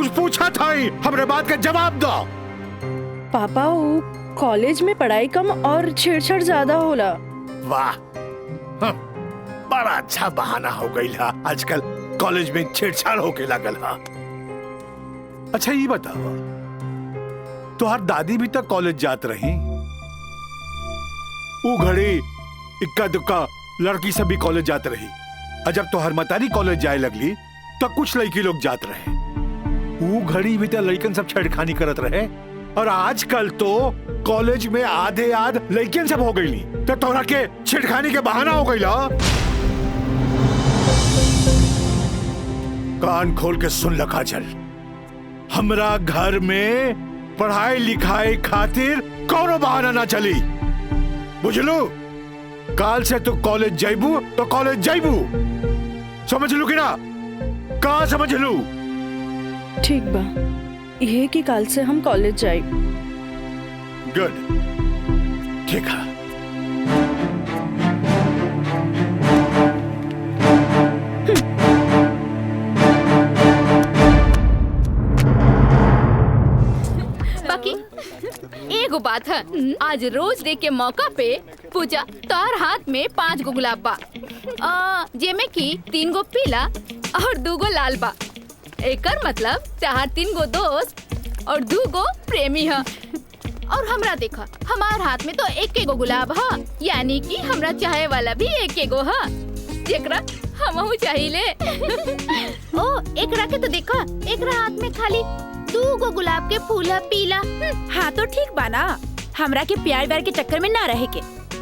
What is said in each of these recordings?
कुछ पूछा था ही, हमरे बात का जवाब दो। पापा वो कॉलेज में पढ़ाई कम और छेड़छाड़ ज्यादा होला। वाह, बड़ा अच्छा बहाना हो गई हा। आजकल कॉलेज में छेड़छाड़ होके लागल हा। अच्छा ये बताओ, तुहार दादी भी तक कॉलेज जात रही? वो घड़ी इक्का दुक्का लड़की सब भी कॉलेज जात रही। और जब तुहार मतारी कॉलेज जाए लगली तो कुछ लड़की लोग जात रहे। वो घड़ी भी तो लड़कन सब छेड़खानी करत रहे। और आजकल तो कॉलेज में आधे आध लड़कियन सब हो गई। तो तोरा के छेड़खानी के बहाना हो गई। कान खोल के सुन ल काजल, हमरा घर में पढ़ाई लिखाई खातिर कौनो बहाना ना चली, बुझलू? काल से तू कॉलेज जाइबू तो कॉलेज जाइबू, समझ लू कि ना? कहाँ समझ लू? ठीक बा, ये कि काल से हम कॉलेज जाए। गुड, ठीक है। बाकी एगो बात है, आज रोज डे के मौका पे पूजा तोहर हाथ में 5 गो गुलाब बा, जेमे की 3 गो पीला और 2 गो लाल बा। एकर मतलब तोहर 3 गो दोस्त और 2 गो प्रेमी है। और हमरा देखा, हमार हाथ में तो 1 गो गुलाब है, यानी कि हमरा चाहे वाला भी 1 गो है, जेकरा हमहू चाहिए। ओ एकरा के तो देखा, एकरा हाथ में खाली 2 गो गुलाब के फूल है पीला। हाँ तो ठीक बाना, हमरा के प्यार व्यार के चक्कर में ना रहे के।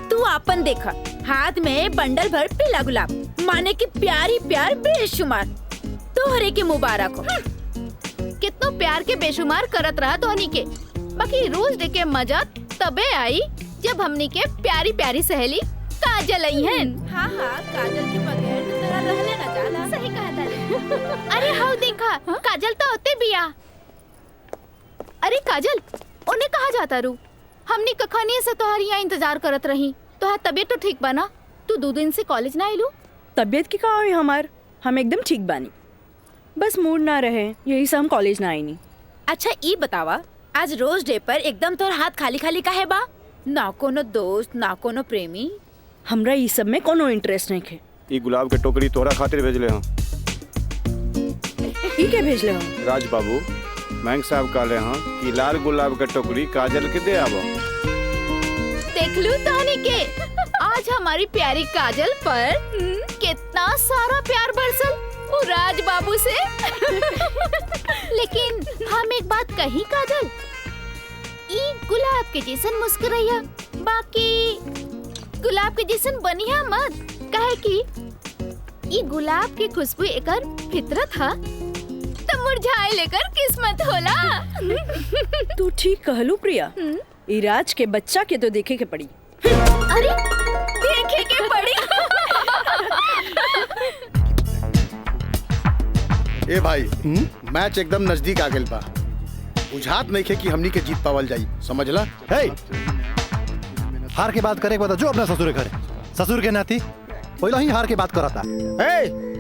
तू आपन देखा, हाथ में बंडल भर पीला गुलाब, माने कि प्यार ही प्यार बेशुमार। तोहरे के मुबारक हो। कितना प्यार के बेशुमार करत रहा तोहनी के। बाकी रोज डे के मजा तबे आई जब हमनी के प्यारी प्यारी सहेली काजल आई है। हाँ हाँ, काजल के बगैर तो तेरा रहले ना जाला। सही कहा था। अरे हाँ देखा, काजल तो होते बिया। अरे काजल, उन्हें कहा जाता रू? हमनी कखनी से तोहर यहाँ इंतजार करत रही। तोहर तबीयत तो ठीक बना? तू 2 दिन से कॉलेज ना आइलू? तबीयत की का हुई हमार? हम एकदम ठीक बानी, बस मूड ना रहे, यही से हम कॉलेज ना आई नहीं। अच्छा ई बतावा, आज रोज डे पर एकदम तोर हाथ खाली खाली काहे बा? ना कोनो दोस्त ना कोनो प्रेमी? हमरा ई सब में कोनो इंटरेस्ट नहीं है। ई गुलाब के टोकरी तोहरा खातिर भेजले हूँ। ई के भेजले हो? राज बाबू बैंक साहब कहले हैं कि लाल गुलाब के टोकरी काजल के दे आवो। देख लू तोहनी के, आज हमारी प्यारी काजल पर कितना सारा प्यार बरसल वो राज बाबू से। लेकिन हम एक बात कही काजल, ई गुलाब के जैसन मुस्कुराइया, बाकी गुलाब के जैसन बनिया मत, काहे कि ई गुलाब की खुशबू एकर फितरत है, तो मुरझाए लेकर किस्मत होला। तू ठीक कहलू प्रिया, ई राज के बच्चा के तो देखे के पड़ी। अरे देखे के पड़ी। ए भाई, मैच एकदम नजदीक आ गइल बा। बुझात नहीं खे कि हमनी के जीत पावल जाई, समझला? हे, हार के बात करे के बता जो अपना ससुर के घरे। ससुर के नाती पहले ही हार के बात करता।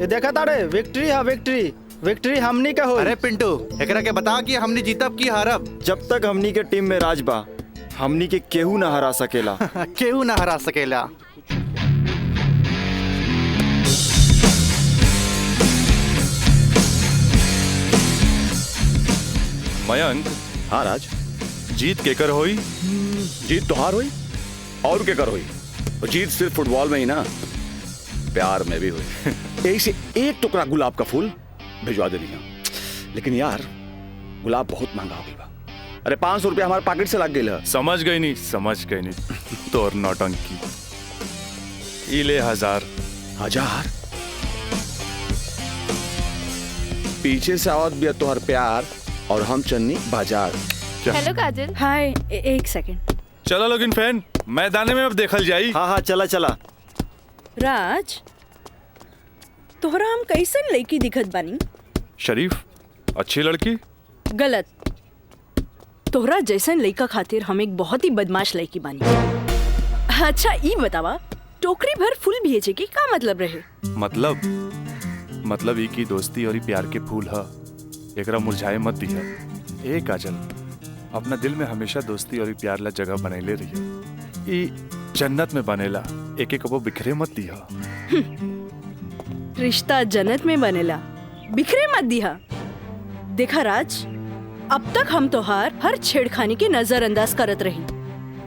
ये देखा तारे, विक्ट्री है विक्ट्री, विक्ट्री हमनी का हो। अरे पिंटू, एकरा के बता कि हमनी जीतब की हारब। जब तक हमनी के टीम में राज बा, हमनी के केहू ना हरा सकेला। केहू ना हरा सकेला। मयंक, हाँ राज, जीत केकर होई? जीत तोहार हुई और के कर हुई। जीत सिर्फ फुटबॉल में ही ना, प्यार में भी हुई। यही से 1 टुकड़ा गुलाब का फूल भिजवा देनी है। लेकिन यार गुलाब बहुत महंगा हो गया। अरे 500 रुपया हमारे पॉकेट से लग गई। समझ गई नहीं तोर नौटंकी। ई ले 1000। पीछे से आवत भी तोहर प्यार और हम चन्नी बाजार। हेलो काजल। हाय, एक सेकंड। चलो लोगिन फैन, मैदाने में अब देखल जाई। हाँ हाँ चला चला। राज, तोहरा हम कैसन लड़की दिखत बानी? शरीफ, अच्छी लड़की। गलत, तोहरा जैसन लड़का खातिर हम एक बहुत ही बदमाश लड़की बानी। अच्छा ई बतावा, टोकरी भर फूल भेजे के का मतलब रहे? मतलब ई की दोस्ती और ई प्यार के फूल है। एकरा मुरझाए मत दिया। ए काजल, अपना दिल में हमेशा दोस्ती और प्यार ला जगह बनैले रहिए। ई जन्नत में बनेला, एक एक वो बिखरे मत दिया। रिश्ता जन्नत में बनेला, बिखरे मत दिया। देखा राज, अब तक हम तोहार हर छेड़खानी के नजरअंदाज करत रही,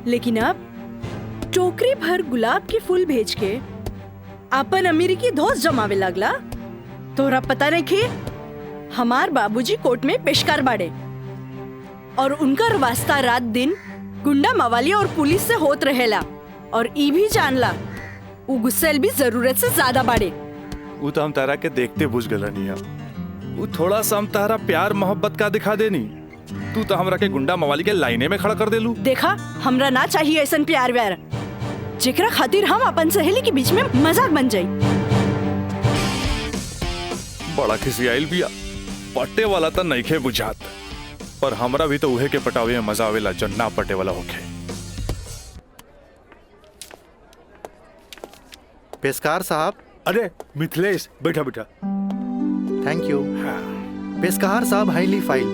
लेकिन अब टोकरी भर गुलाब के फूल भेज के अपन अमेरिकी दोस्त जमावे लगला। तोरा पता नहीं कि हमार बाबूजी कोर्ट में पेशकार बाड़े और उनका वास्ता रात दिन गुंडा मवाली और पुलिस से होत रहेला। और ई भी जानला वो गुस्सेल भी जरूरत से ज्यादा बाड़े। वो तो हम तारा के देखते बुझ गला निया। वो थोड़ा सा हम तारा प्यार मोहब्बत का दिखा देनी, तू तो हमरा के गुंडा मवाली के लाइने में खड़ा कर देलू। देखा, हमरा ना चाहिए ऐसा प्यार व्यार जेकरा खातिर हम अपन सहेली के बीच में मजाक बन जाई। बड़ा खिसियाइल बिया, पट्टे वाला तो नइखे बुझात, पर हमरा भी तो उहे के पटावे में मजा आवेला जो ना पटे वाला होखे। पेशकार साहब। अरे मिथिलेश, बैठा बैठा। Thank you. पेशकार साहब, हाईली फाइल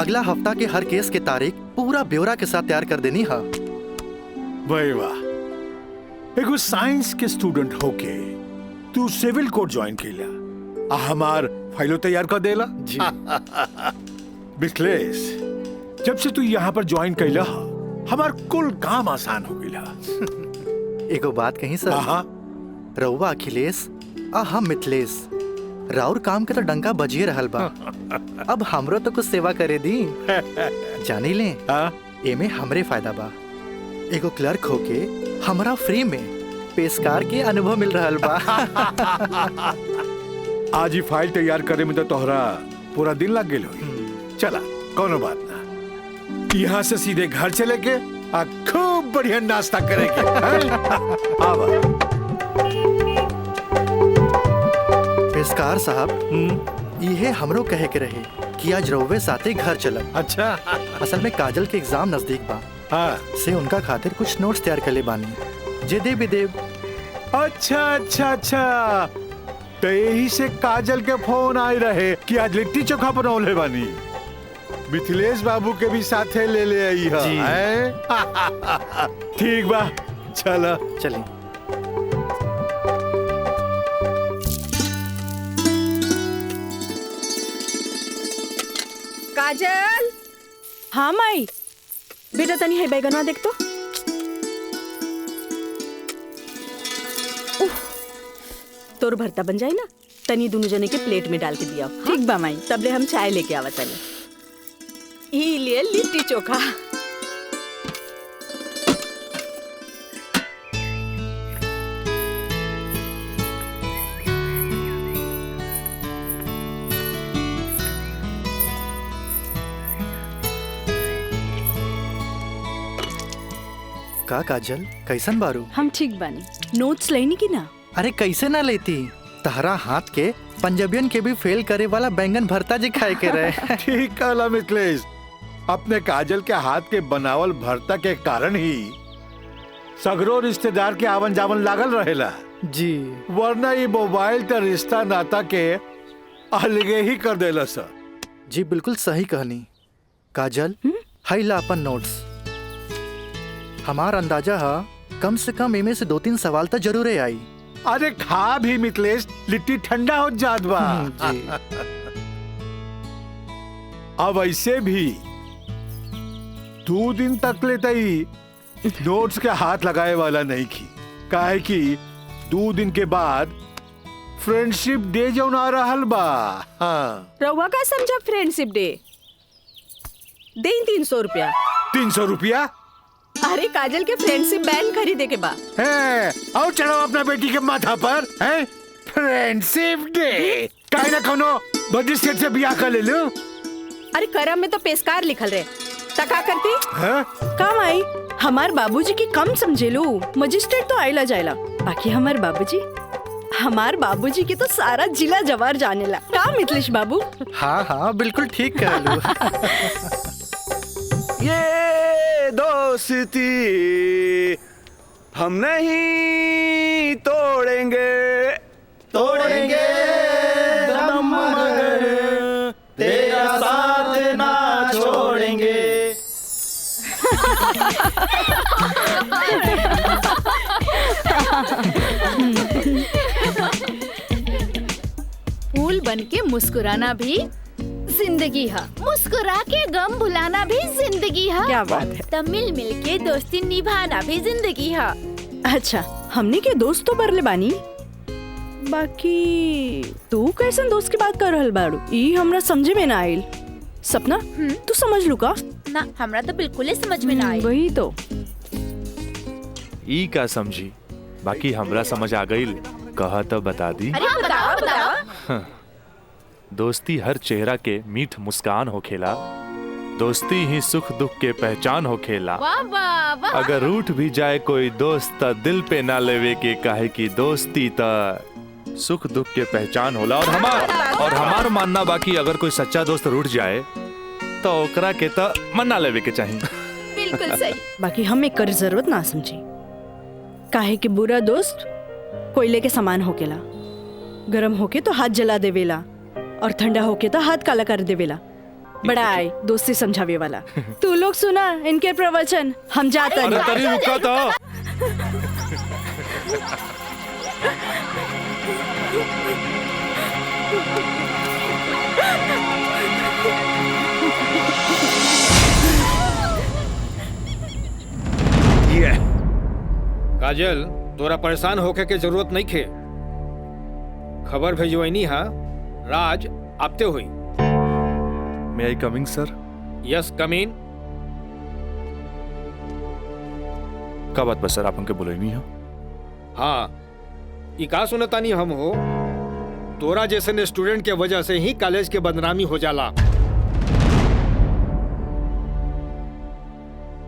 अगला हफ्ता के हर केस के तारीख पूरा ब्यौरा के साथ तैयार कर देनी है। भाई वाह, एगो साइंस के स्टूडेंट होके तू सिविल कोर्ट ज्वाइन कैला, हमार फाइलो तैयार कर देला। जी। मिथिलेश, जब से तू यहाँ पर ज्वाइन कैला हमार कुल काम आसान हो गया। एगो बात कही सर, हाँ। रउआ अखिलेश आ हम मिथिलेश, राउर काम के तो डंका बजिए रहल बा। अब हमरो तो कुछ सेवा करे दी। जानी ले, एमे हमरे फायदा बा। एगो क्लर्क होके हमरा फ्री में पेशकार के अनुभव मिल रहल बा। आज ही फाइल तैयार करे में तो तोहरा पूरा दिन लग गेल होई। चला, कोनो बात ना, यहाँ से सीधे घर चले के आ खूब बढ़िया नाश्ता करेंगे। आवा। पेशकार साहब, ये हमरो कहे के रहे कि आज रउवे साथे घर चलब। अच्छा। असल में काजल के एग्जाम नजदीक बा। हाँ। से उनका खातिर कुछ नोट्स तैयार कर ले बानी, जे दे भी देव। अच्छा अच्छा अच्छा, तो यही से काजल के फोन आए रहे कि आज लिट्टी चोखा बनौले बानी। मिथिलेश बाबू के भी साथे ले आई है। ठीक बा, चला चली। काजल। हाँ माई, बेटा तनी है बैगनवा देख तो। तोर भरता बन जाए ना, तनी दोनों जने के प्लेट में डाल के दिया। ठीक बा माई, तबले हम चाय लेके आवा तनी। ई लिए लिट्टी चोखा। का काजल, कैसन बारू? हम ठीक बानी। नोट्स लेनी की ना? अरे कैसे ना लेती, तहरा हाथ के पंजाबियन के भी फेल करे वाला बैंगन भरता जी खाए के रहे। ठीक कहला मिथिलेश, अपने काजल के हाथ के बनावल भरता के कारण ही सगरो रिश्तेदार के आवन जावन लागल रहेला। जी। वरना ये मोबाइल का रिश्ता नाता के अलगे ही कर देला सर। जी बिल्कुल सही कहनी। काजल, हाई ला अपन नोट्स। हमार अंदाजा है कम से कम इमे से 2-3 सवाल तो जरूर आई। अरे खा भी मिथिलेश, लिट्टी ठंडा हो जात बा। अब ऐसे भी 2 दिन तक लेते ही नोट्स के हाथ लगाए वाला नहीं की, काहे कि 2 दिन के बाद फ्रेंडशिप डे जो आ रहल बा। हाँ। रउआ का समझा फ्रेंडशिप डे? दे 300 रुपया। 300 रुपया? अरे काजल के फ्रेंडशिप बैंड खरीदे के बा। है, और चढ़ाओ अपना बेटी के माथा पर। है फ्रेंडशिप डे, काहे ना कोनो बड़ी सेठ से बियाह कर ले लो। अरे करम में तो पेशकार लिखल रहे, तका करती है? काम आई। हमार बाबूजी की कम समझे लो, मजिस्ट्रेट तो आइला जाइला, बाकी हमार बाबूजी की तो सारा जिला जवार जानेला। का मिथिलेश बाबू? हाँ हाँ बिल्कुल ठीक कह लू। ये दोस्ती हम नहीं तोड़ेंगे, तोड़ेंगे दम मगर फूल बन के मुस्कुराना भी जिंदगी है, मुस्कुरा के गम भुलाना भी जिंदगी है। क्या बात है। तब मिल मिल के दोस्ती निभाना भी जिंदगी है। अच्छा, हमने के दोस्त तो बरले बानी, बाकी तू कैसन दोस्त की बात कर रहल बाड़ू, ई हमरा समझे में ना आइल। सपना, तू समझ लू का? ना, हमरा तो बिल्कुल ही समझ में ना आई। वही तो। ई का समझी, बाकी हमरा समझ आ गई। कहा तो बता दी। अरे बताओ बताओ। दोस्ती हर चेहरा के मीठ मुस्कान होखेला, दोस्ती ही सुख दुख के पहचान होखेला। वाह वाह वाह। अगर रूठ भी जाए कोई दोस्त त दिल पे ना लेवे के, काहे की दोस्ती त सुख दुख के पहचान होला। और हमार मानना बाकी अगर कोई सच्चा दोस्त रूठ जाए तो ओकरा के त मना लेवे के चाहिए। बिल्कुल सही। बाकी हम एक कर जरूरत ना समझी, काहे कि बुरा दोस्त कोयले के समान होकेला, गरम होके तो हाथ जला देवेला और ठंडा होके तो हाथ काला कर देवेला। बड़ा आए दोस्ती समझावे वाला। तू लोग सुना इनके प्रवचन, हम जाते अरे हैं। तरी रुका तो। ये काजल, तोरा परेशान होके के जरूरत नहीं खे। खबर भेजवैनी हा, राज आपते हुई। मे आई कमिंग सर? यस, कम इन। का बात बस सर, आप हमके बुलाई नहीं हो? हाँ, ई का सुनतानी हम हो, तोरा जैसे स्टूडेंट के वजह से ही कॉलेज के बदनामी हो जाला।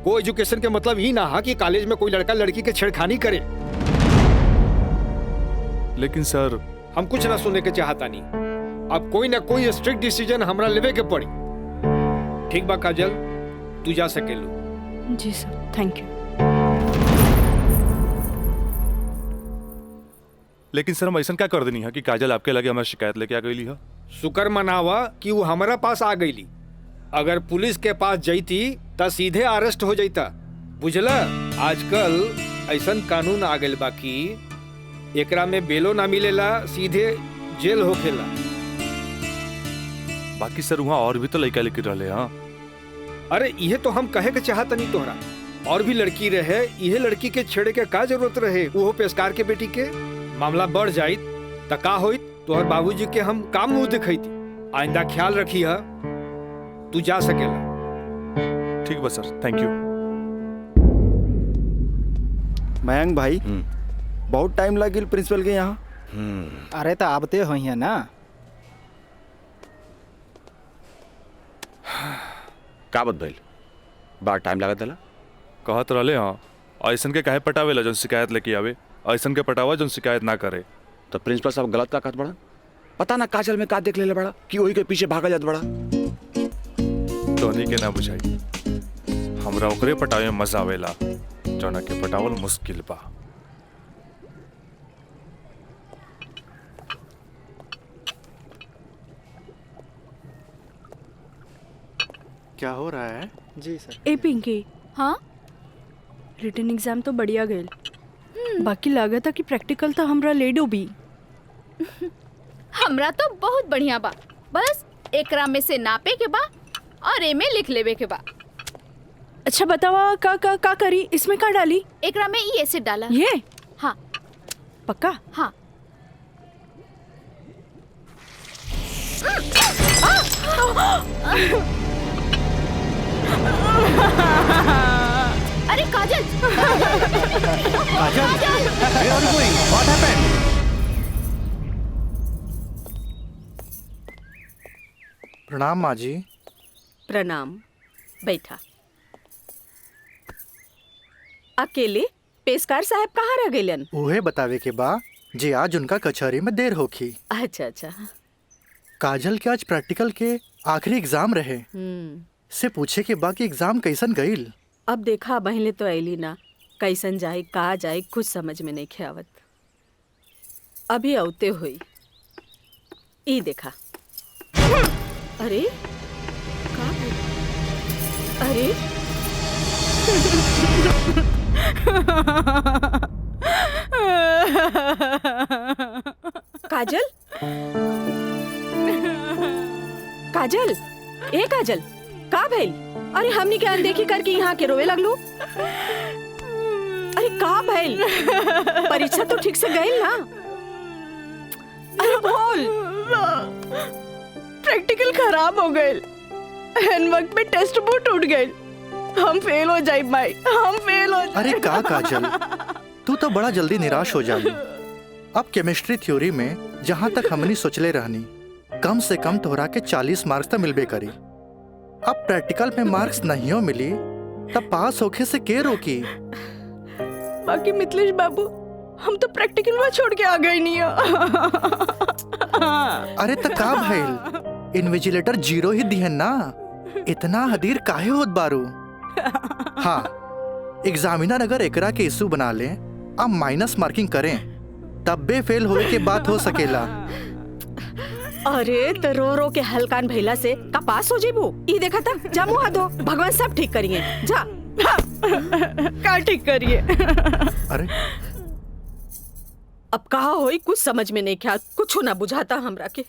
को एजुकेशन के मतलब ही ना हा कि कॉलेज में कोई लड़का लड़की के छेड़खानी करे। लेकिन सर, हम कुछ ना सुनने के चाहता नहीं। अब कोई ना कोई स्ट्रिक्ट डिसीजन हमरा लेवे के पड़ी। ठीक बा काजल, तू जा सकेलू। जी सर, थैंक यू। लेकिन सर हम ऐसा क्या कर देनी है कि काजल आपके लगे हमारी शिकायत लेके आ गई है? शुक्र मनावा कि वो हमारा पास आ गईली। अगर पुलिस के पास जईती त सीधे अरेस्ट हो जाता। बुझला, आजकल ऐसा कानून आ गइल बा कि एकरा में बेलो ना मिलेला, सीधे जेल होखेला। बाकी सर वहाँ और भी तो लड़का लेके रहले। हाँ, अरे ये तो हम कहे के चाहत नहीं तोहरा, और भी लड़की रहे, यह लड़की के छेड़े के का जरूरत रहे? वो पेशकार के बेटी के मामला बढ़ जाई त का होई? तोहर बाबूजी के हम काम मुंह दिखैती। आइंदा ख्याल रखी है, तू जा सकेला। ठीक बा सर, थैंक यू। मयंक भाई, बहुत टाइम लगिल प्रिंसिपल के यहाँ। अरे तो आबते हो है ना। का बात भइल? बड़ा टाइम लागत होला। कहत रहले हाँ, ऐसन के काहे पटावेला जौन शिकायत लेके आवे, ऐसन के पटावा जौन शिकायत ना करे। तो प्रिंसिपल साहब गलत का कहत बड़ा? पता ना काजल में का देख लेले बड़ा कि वही के पीछे भागा जात बड़ा। तोहनी के ना बुझाई, हमरा ओकरे पटावे में मजा आवेला जौना के पटावल मुश्किल बा। क्या हो रहा है? जी सर। ए पिंकी, हाँ, रिटन एग्जाम तो बढ़िया गए, बाकी लागत कि प्रैक्टिकल तो हमरा ले डूबी। हमरा तो बहुत बढ़िया बा, बस एकरा में से नापे के बा और एमे लिख लेवे के बा। अच्छा बतावा, का करी? इसमें का डाली? एकरा में ई एसिड डाला। ये? हाँ। पक्का? हाँ। अरे काजल! काजल, where are you going? What happened? प्रणाम माँ जी। प्रणाम, बैठा। अकेले पेशकार साहब कहाँ रह गइलन? उहे बतावे के बा जे आज उनका कचहरी में देर होखी। अच्छा अच्छा। काजल के आज प्रैक्टिकल के आखिरी एग्जाम रहे, से पूछे के बा कि एग्जाम कैसन गईल। अब देखा बहले तो ऐली ना, कैसन जाए कहा जाए कुछ समझ में नहीं ख्यावत। अभी औते हुई ई देखा। अरे का? अरे काजल, काजल, ए काजल, का भइल? अरे हमनी के अनदेखी करके यहाँ के रोवे लगलू। अरे का भइल? परीक्षा तो ठीक से गई ना? अरे बोल। प्रैक्टिकल खराब हो गए। एन वक्त में टेस्ट बुक टूट गए। हम फेल हो जाए माई, हम फेल हो जाए। अरे का काजल, तू तो बड़ा जल्दी निराश हो जानी। अब केमिस्ट्री थ्योरी में जहाँ तक हमनी सोचले रहनी, कम से कम तोहरा के 40 मार्क्स तो मिलबे करी। अब प्रैक्टिकल में मार्क्स नहीं हो मिली तब पास होके से के रोकी? बाकी मिथिलेश बाबू, हम तो प्रैक्टिकल में छोड़ के आ गए नहीं। अरे तो का भइल? इन्विजिलेटर 0 ही दिहन ना, इतना हदीर काहे होत बारू? हाँ, एग्जामिनर अगर एकरा के इशू बना ले, अब माइनस मार्किंग करें, तब बे फेल होए के बात हो सकेला। अरे तो रो रो के हलकान भइला से का पास हो जेबू? ई देखा था, जा मुँह धो, भगवान सब ठीक करिए। जा। का ठीक करिए? अरे अब कहा होई कुछ समझ में नहीं क्या, कुछ ना बुझाता हमरा के।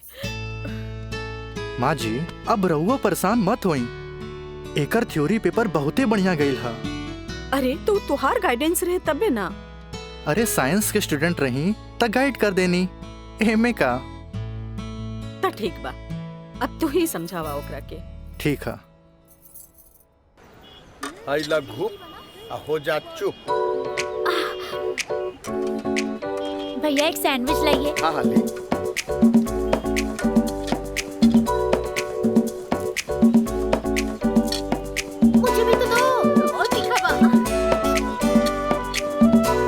माँ जी, अब रहुआ परेशान मत होई, एकर थ्योरी पेपर बहुते बढ़िया गईल हा। अरे तो तुहार गाइडेंस रहे तबे ना। अरे साइंस के स्टूडेंट रही त गाइड कर देनी, एमे का। ता ठीक बा, अब तू ही समझावा ओकरा के। ठीक है। आई लघु हो जा चुप। भैया एक सैंडविच लाइए। हाँ हाँ ले। मुझे भी तो दो, और तीखा बा।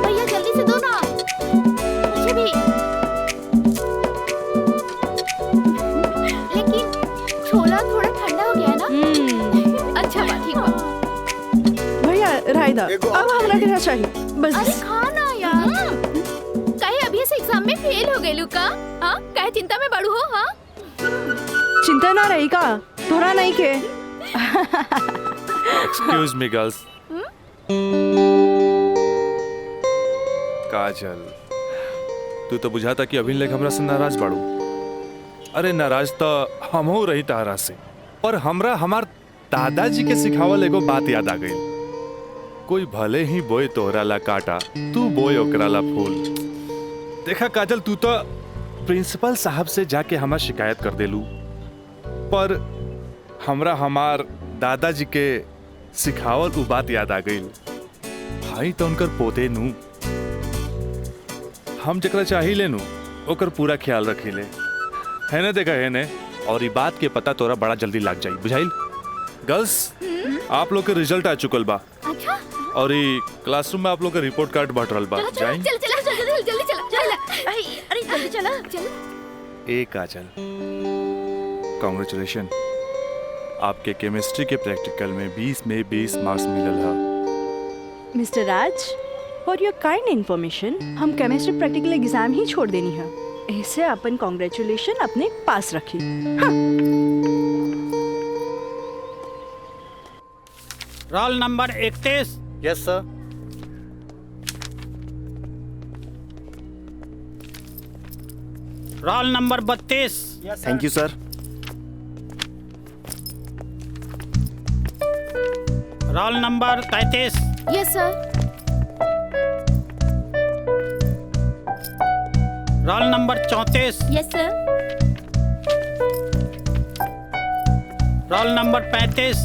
भैया जल्दी से दो ना, मुझे भी। लेकिन छोला थोड़ा ठंडा हो गया है ना? अच्छा बा, ठीक बा। भैया रायदा, अब हमरा के चाहिए बस। अरे खाना यार, कहे अभी से एग्जाम में फेल हो गए लुका? हाँ, कहे चिंता में बड़ू हो? हाँ, चिंता ना रही का, थोड़ा नहीं के। Excuse me girls. काजल, तू तो बुझाता कि अभी लेक हमरा से नाराज बाड़ू। अरे नाराज तो हम हो रही तारा से, पर हमरा हमार दादाजी के सिखावल एगो बात याद आ गई। कोई भले ही बोए तोहरा ला काटा, तू बोए ओकरा ला फूल। देखा काजल, तू तो प्रिंसिपल साहब से जाके हमार शिकायत कर देलू, पर हमरा हमार दादाजी के सिखावल उ बात याद आ गई। भाई तो उनकर पोते नू, हम जकरा चाही लेनू ओकर पूरा ख्याल रखी ले, है ना? देखा है ने, और ये बात के पता तोरा बड़ा जल्दी लग जाई, बुझाइल? गर्ल्स, आप लोग के रिजल्ट आ चुकल बा। अच्छा। और ये क्लासरूम में आप लोग का रिपोर्ट कार्ड बांट रहल बा। जाई? चल चल जल्दी चला। अरे जल्दी चला। ए काजल, कांग्रेचुलेशन, आपके केमिस्ट्री के प्रैक्टिकल में 20 में 20 मार्क्स मिलल है। Mister Raj, for your kind information, हम केमिस्ट्री प्रैक्टिकल एग्जाम ही छोड़ देनी है। ऐसे अपन कांग्रेचुलेशन अपने पास रखी। हाँ। Roll number 31। Yes sir. Roll number 32। Thank you sir. Roll number 33। Yes sir. Roll number 34। Yes sir. Roll number 35।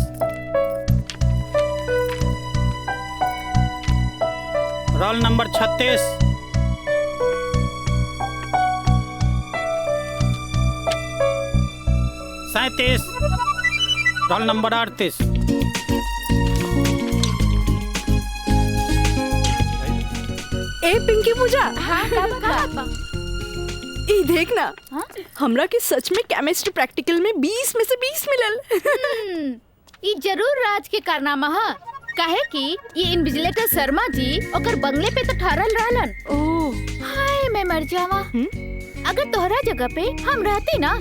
Roll number 36। Roll number 38। ए पिंकी पूजा, हाँ, का ई देख ना, हमरा के सच में केमिस्ट्री प्रैक्टिकल में 20 में से 20 मिलल। ई जरूर राज के कारनामा है, काहे कि ये इन्विजिलेटर शर्मा जी ओकर बंगले पे तो ठहरल रहलन। ओह, हाय मैं मर जावा। अगर तोहरा जगह पे हम रहती ना,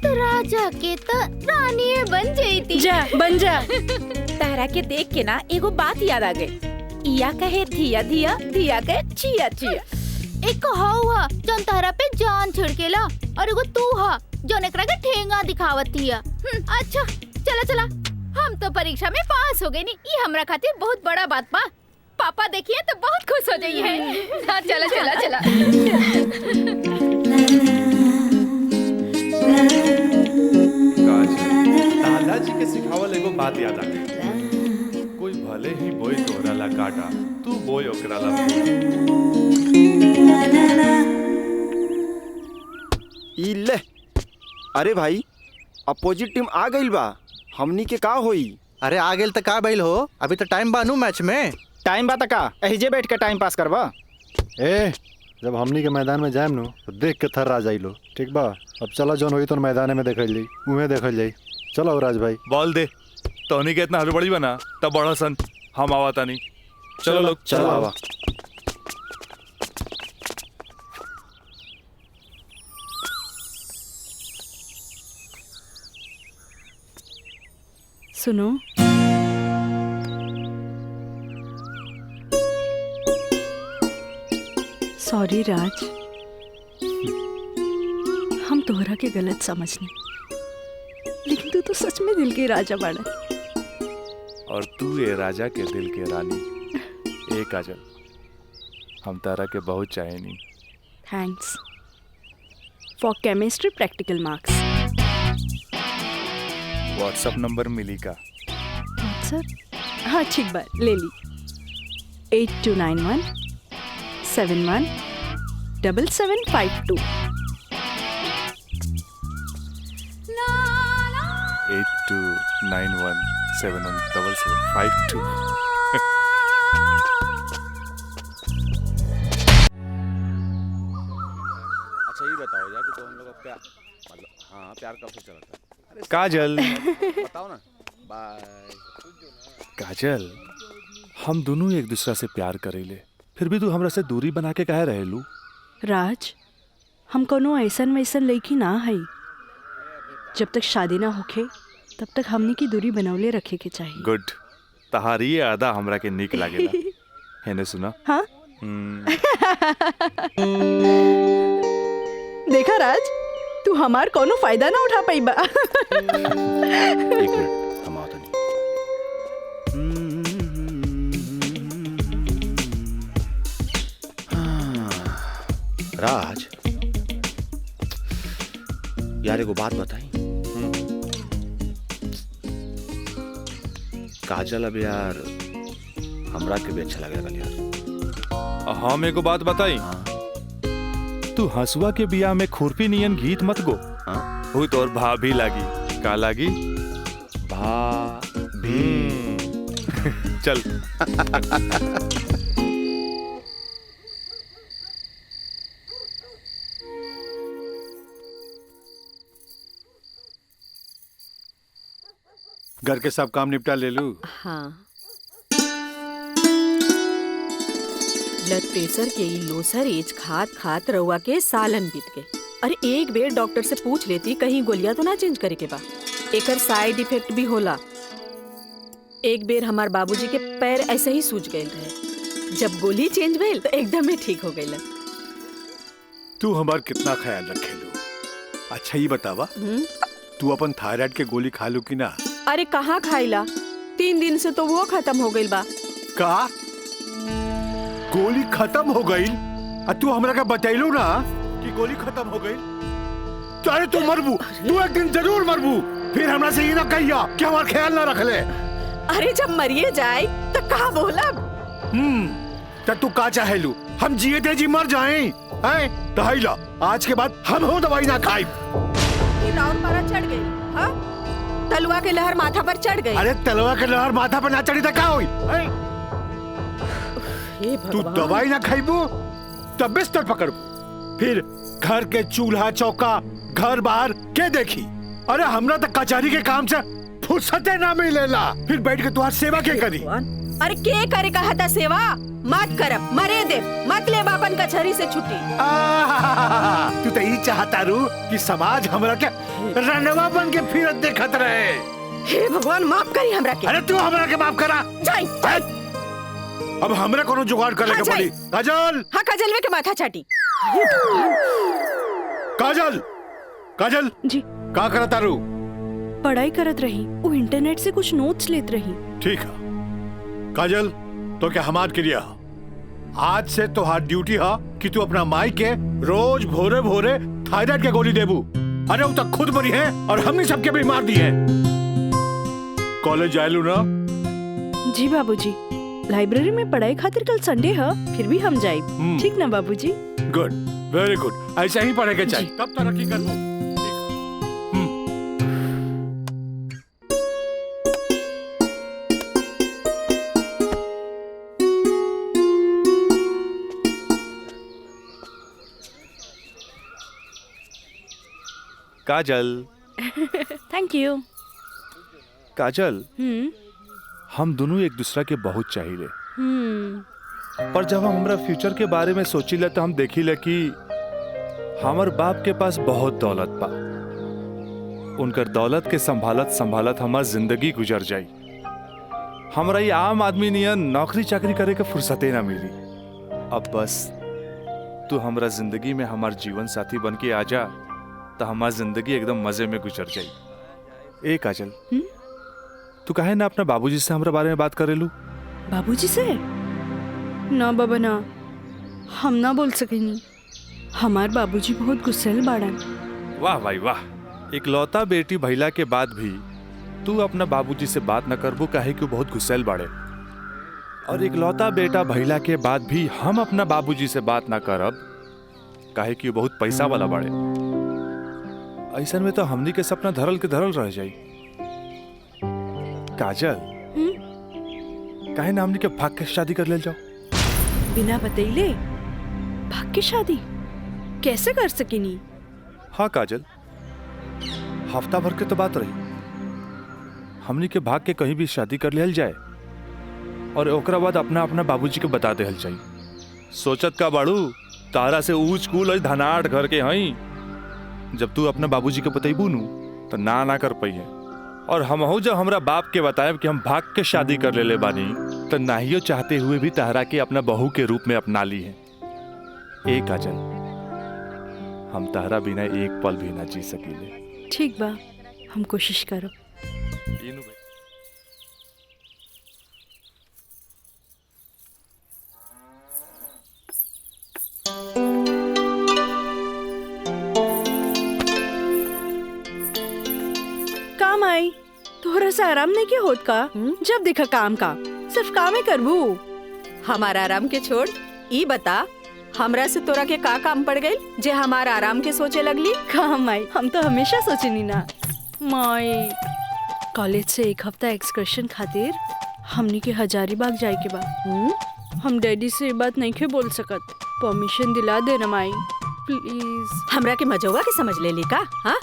तो राजा के तो रानी बन जाती। जा बन जा। तारा के देख के ना एगो बात याद आ गई। या कहे धिया धिया, धिया कहे चिया चिया। एक हुआ जौन तारा पे जान छिड़केला और एगो तू हा जौन एकरा के ठेंगा दिखावत हिया। अच्छा चला चला, हम तो परीक्षा में पास हो गए नी, ये हमरा खातिर बहुत बड़ा बात बा। पापा देखिए तो बहुत खुश हो जाइए हैं। हाँ चला चला चला। दादाजी के सिखावल एगो बात याद आ गई। कोई भले ही बोई तोहरा ला काटा, तू बोई ओकरा ला ई ले। अरे भाई अपोजिट टीम आ गइल बा, हमनी के का होई? अरे आ गेल त का भइल हो, अभी तो टाइम बानू मैच में। टाइम बा त का एहिजे बैठ के टाइम पास करबा? ए जब हमनी के मैदान में जाएम नु तो देख के थर्रा जाइलो, ठीक बा? अब चला जौन होई तो मैदान में देखल जाई, उहे देखल जाई। चलो राज भाई बॉल दे। तोहनी के इतना हड़बड़ी बना तब बड़ा सन हम आवाता नहीं। चलो लोग चलो आवा। सुनो, सॉरी राज, हम तोहरा के गलत समझने, लेकिन तू तो सच में दिल के राजा बाड़ा। और तू ये राजा के दिल के रानी। ए काजल, हम तारा के बहुत चाहेनी। Thanks for chemistry practical marks. WhatsApp number मिली का? व्हाट्सएप? हाँ ठीक बा, ले ली। 8291 71 7752। 8291 717752। अच्छा ये बताओ यार कि तो हम लोग अब प्यार, मतलब हाँ प्यार कब से चला था? काजल बताओ ना। बाय। काजल, हम दोनों एक दूसरा से प्यार करेले, फिर भी तू हमरा से दूरी बना के काहे रहेलू? राज, हम कोनो ऐसन वैसन लड़की ना है। जब तक शादी ना होखे तब तक हमनी की दूरी बनौले रखे के चाहिए। गुड, तहारी ये आदा हमरा के निक लागेला। हैने सुना? हाँ? देखा राज, तू हमार कोनो फायदा ना उठा पाई बा। एक मिनट, हम आओ तनी। राज यार एगो बात बताई। काजल अब यार हमरा के भी अच्छा लगेगा यार। हम एगो बात बताई। तू हंसुआ के बिया में खुरपी नियन गीत मत गो। वो तोर भाभी लागी। का लागी? भाभी। चल। घर के सब काम निपटा ले लू? हाँ। ब्लड प्रेशर के ई लोसर एज खात खात रउआ के सालन बीत गए। अरे एक बेर डॉक्टर से पूछ लेती कहीं गोलियां तो ना चेंज करे के बा। एकर साइड इफेक्ट भी होला। एक बेर हमार बाबूजी के पैर ऐसे ही सूज गए रहे, जब गोली चेंज भइल तो एकदम ही ठीक हो गइल। तू हमार कितना ख्याल रखे लो। अच्छा ये बतावा, तू अपन थायराइड के गोली खा लू कि ना? अरे कहाँ खाइला, 3 दिन से तो वो खत्म हो गइल बा। का गोली खत्म हो गई? तू हमरा का बतैलू ना कि गोली खत्म हो गई? अरे तू मरबू, तू एक दिन जरूर मरबू। फिर हमरा से ये ना कहिया कि हमार ख्याल ना रख ले। अरे जब मरिए जाए तो कहा बोला? तब तू का चाहेलू, हम जिए थे जी मर जाएं? हैं? दहाइला, आज के बाद हम हो दवाई ना खाई। और मारा चढ़ गई। हाँ? तलवा के लहर माथा पर चढ़ गई। अरे तलवा के लहर माथा पर ना चढ़ी तो क्या हुई? तू दवाई ना खाईबू तब बिस्तर पकड़बू, फिर घर के चूल्हा चौका घर बाहर के देखी। अरे हमरा तो कचहरी के काम से फुर्सते ना मिलेला, फिर बैठ के तुम्हारी सेवा के करी। अरे के करे कहता सेवा? मत करब, मरे दे, मत ले बापन कचहरी से छुट्टी। तू तो यही चाहता रू कि समाज हमरा के रनवा बन के फिरत देखत रहे। हे भगवान माफ करी हमरा के। अरे तू हमरा के माफ करा। जाई। अब हमरा कोनो जुगाड़ करे के पड़ी। काजल। हाँ काजल के माथा चाटी। काजल काजल जी का करता रू? पढ़ाई करत रही, वो इंटरनेट से कुछ नोट्स लेत रही। ठीक है काजल, तो क्या हमार क्रिया आज से तो हाथ ड्यूटी है कि तू अपना माई के रोज भोरे भोरे थायराइड के गोली देबू। अरे वो तक खुद मरी है और हमने सबके भी मार दी है। कॉलेज जायलू ना? जी बाबूजी, लाइब्रेरी में पढ़ाई खातिर कल संडे है, फिर भी हम जाए। ठीक ना बाबूजी? गुड, वेरी गुड, ऐसा ही पढ़ेगा चाहिए, तब तरक्की करबो। काजल। Thank you. काजल, हम दोनों एक दूसरा के बहुत चाहिए, पर जब हम हमरा फ्यूचर के बारे में सोचिले तो हम देखिले कि हमार बाप के पास बहुत दौलत बा। उनकर दौलत के संभालत संभालत हमार जिंदगी गुजर जाई। हमरा ये आम आदमी नियन नौकरी चाकरी करे के फुर्सते ना मिली। अब बस तू हमरा जिंदगी में हमार जीवन साथी बन के आ जा, तो हमारी जिंदगी एकदम मजे में गुजर जाए। ए काजल, तू काहे ना अपना बाबूजी से हमरा बारे में बात करेलू? बाबूजी से? ना बाबा ना, हम ना बोल सकेनी। हमार बाबूजी बहुत गुस्सेल बाड़न। वाह भाई वाह, इकलौता बेटी भैला के बाद भी तू अपना बाबूजी से बात न करबू, काहे कि बहुत गुस्सेल बाड़े। और इकलौता बेटा भैला के बाद भी हम अपना बाबूजी से बात ना करब, काहे कि बहुत पैसा वाला बाड़े। ऐसा में तो हमनी के सपना धरल के धरल रह जाई। काजल, काहे ना हमनी के भाग के शादी कर ले जाओ? बिना बतैले भाग के शादी कैसे कर सकेनी? हाँ काजल, हफ्ता भर के तो बात रही, हमनी के भाग के कहीं भी शादी कर लेल जाए और ओकरा बाद अपना अपना बाबूजी के बता देहल जाई। सोचत का बाड़ू, तारा से ऊंच कूल और धनाट घर के हई। जब तू अपना बाबूजी के बतैबू नु तो ना कर पाई है। और हमहू जब हमरा बाप के बताएब कि हम भाग के शादी कर ले बानी, तो नाहियो चाहते हुए भी तहरा के अपना बहू के रूप में अपना ली है। ए काजल, हम तहरा बिना एक पल भी ना जी सकीले। ठीक बा, हम कोशिश करब। काम आई तोहरा से आराम नहीं के होत का? जब देखा काम का सिर्फ काम ही करबू। हमारा आराम के छोड़, ई बता हमरा से तोरा के का काम पड़ गई जे हमारा आराम के सोचे लगली? काम आई, हम तो हमेशा सोचनी ना माई। कॉलेज से एक हफ्ता एक्सकर्शन खातिर हमनी के हजारीबाग जाए के बा। हम डैडी से ये बात नहीं के बोल सकत, परमिशन दिला दे ना माई प्लीज। हमरा के मजौवा के समझ ले ली का? हाँ,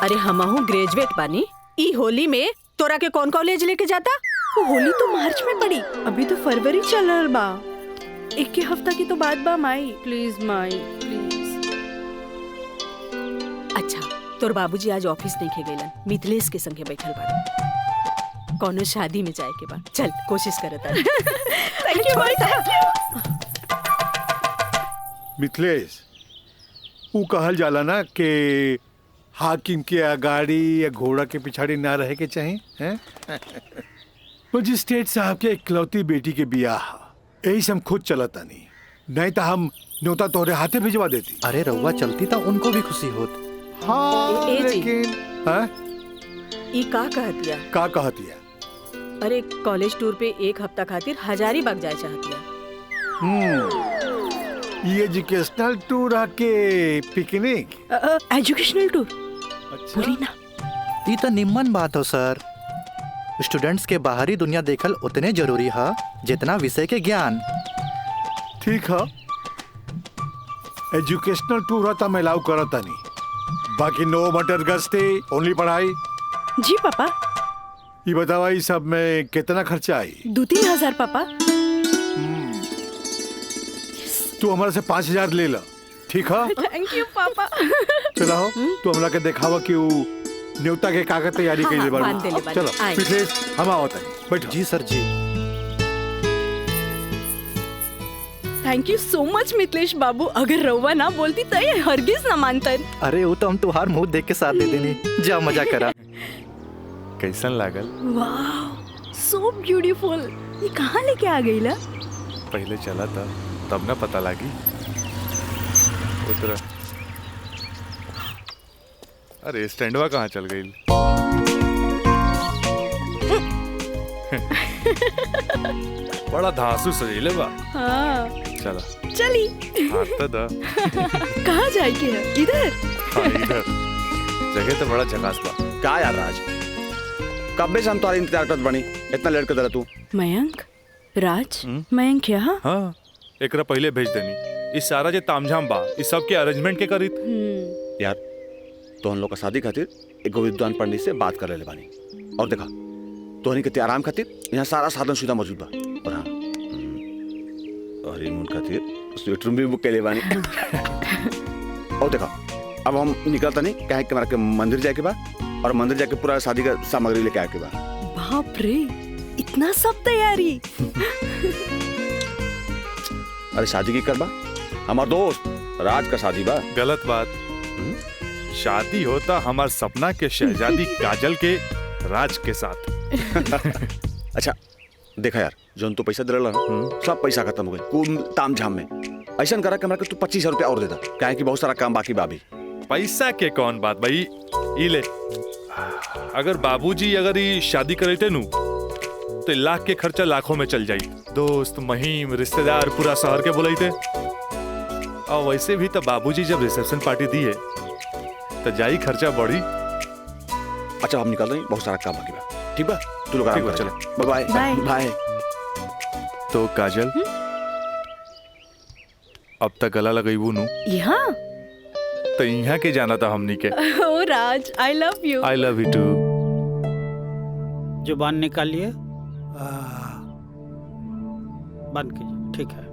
अरे हमहू ग्रेजुएट बानी। ई होली में तोरा के कौन कॉलेज लेके जाता? होली तो मार्च में पड़ी, अभी तो फरवरी चल रहा बा। एक हफ्ता की तो बात बा माई, प्लीज माई प्लीज। अच्छा, तोर बाबूजी आज ऑफिस नहीं खे गइलन, मिथिलेश के संगे बैठल बाड़े। कौनो शादी में जाए के बा, चल कोशिश करत आ। Thank you Mai, thank you. Mithilesh, वो कहल जाला ना कि हाकिम के अगाड़ी या घोड़ा के पिछाड़ी ना रहे के चाहिए हैं? मजिस्ट्रेट साहब के इकलौती बेटी के बियाह, यही से हम खुद चलता नहीं तो हम न्योता तोहरे हाथे भिजवा देती। अरे रउआ चलती तो उनको भी खुशी होत। हाँ, लेकिन ई का कहतिया? का कहतिया? अरे कॉलेज टूर पे एक हफ्ता खातिर हजारीबाग जाए चाहतिया। ये एजुकेशनल टूर आके पिकनिक? एजुकेशनल टूर बोली ना। ये तो निम्मन बात हो सर। स्टूडेंट्स के बाहरी दुनिया देखल उतने जरूरी है जितना विषय के ज्ञान। ठीक है, एजुकेशनल टूर है तो मैं अलाउ करता नहीं, बाकी नो मटर गस्ती, ओनली पढ़ाई। जी पापा। ये बतावा, ये सब में कितना खर्चा आई? 2-3 हजार पापा। तू हमारे से 5,000 ले ला, ठीक है? थैंक यू पापा। चला हो, तू हमरा के देखावा कि वो न्योता के कागज तैयारी के लिए बांध देले बानी। चलो आए। मिथिलेश हम आवत है बैठो। जी सर जी। Thank you so much Mithilesh बाबू, अगर रउआ ना बोलती तो ये हरगिज ना मानतन। अरे वो तो हम तुहार मुंह देख के साथ दे देनी। जा मजा करा। कैसन लागल? वाह सो ब्यूटीफुल। ये कहाँ लेके आ गई ला? पहले चला था तब ना पता लगी। उतरा। अरे स्टैंडवा कहाँ चल गई? बड़ा धांसू सजीले बा। हाँ चला चली। आता दा। कहाँ जाएगी है? इधर। हाँ इधर। जगह तो बड़ा झकास बा। का यार राज, कब से हम तुम्हारे इंतजार करत बनी, इतना लेट कर दला तू। मयंक राज मयंक यहाँ? हाँ एकरा पहले भेज देनी। इस सारा जे तामझाम बा इस सब के अरेंजमेंट के करी। यार तो हम लोग का शादी खातिर एक विद्वान पंडित से बात कर ले बानी, और देखा तोहनी के आराम खातिर यहाँ सारा साधन सुविधा मौजूद बा। और हाँ हनीमून खातिर स्वीट रूम भी बुक कर ले बानी। और देखा अब हम निकलता नहीं कहे कि हमारा के मंदिर जाके बा, और मंदिर जाके पूरा शादी का सामग्री लेके आके बा। बाप रे इतना सब तैयारी। अरे शादी की करबा, हमार दोस्त राज का शादी बा। गलत बात। शादी होता हमार सपना के शहजादी काजल के राज के साथ। अच्छा देखा यार, जो तो पैसा दिला ना सब पैसा खत्म हो गए कुल ताम झाम में। ऐसा करा कि हमरा के तू 25,000 रुपया और दे दा, काहे कि बहुत सारा काम बाकी बाबी। पैसा के कौन बात भाई, ई ले। अगर बाबूजी अगर ये शादी करे थे नु तो लाख के खर्चा लाखों में चल जाई। दोस्त महिम रिश्तेदार पूरा शहर के बुलाई थे। और वैसे भी तो बाबूजी जब रिसेप्शन पार्टी दी है तो जाई खर्चा बढ़ी। अच्छा हम निकल रहे हैं, बहुत सारा काम बाकी बा। ठीक बा, तू लोग आराम कर। चलो बाय बाय बाय। तो काजल अब तक गला लगाईबू नु यहाँ तो यहाँ के जाना था हमनी के। ओ Raj I love you. I love you too. जुबान निकालिए, बंद कीजिए। ठीक है।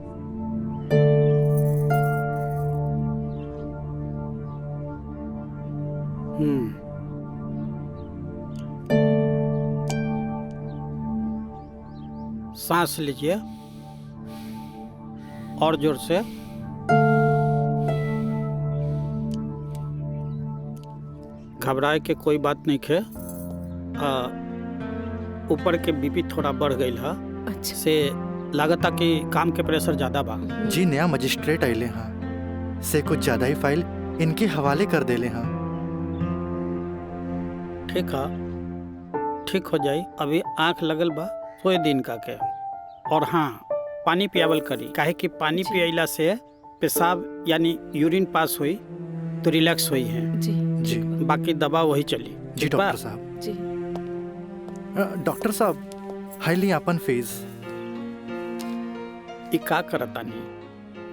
सांस लीजिए और जोर से। घबराए के कोई बात नहीं है। ऊपर के बीपी थोड़ा बढ़ गई है। अच्छा। से लागता कि काम के प्रेशर ज्यादा बा। जी नया मजिस्ट्रेट आइले हाँ से कुछ ज्यादा ही फाइल इनके हवाले कर देले हाँ। ठीक है, ठीक हो जाई। अभी आंख लगल बा, सोए दिन का के। और हाँ पानी पियावल करी, काहे कि पानी पियला से पेशाब यानी यूरिन पास हुई तो रिलैक्स हुई है। जी जी बाकी दवा वही चली। जी डॉक्टर साहब। जी डॉक्टर साहब हाईली अपन फीस। ई का करतानी,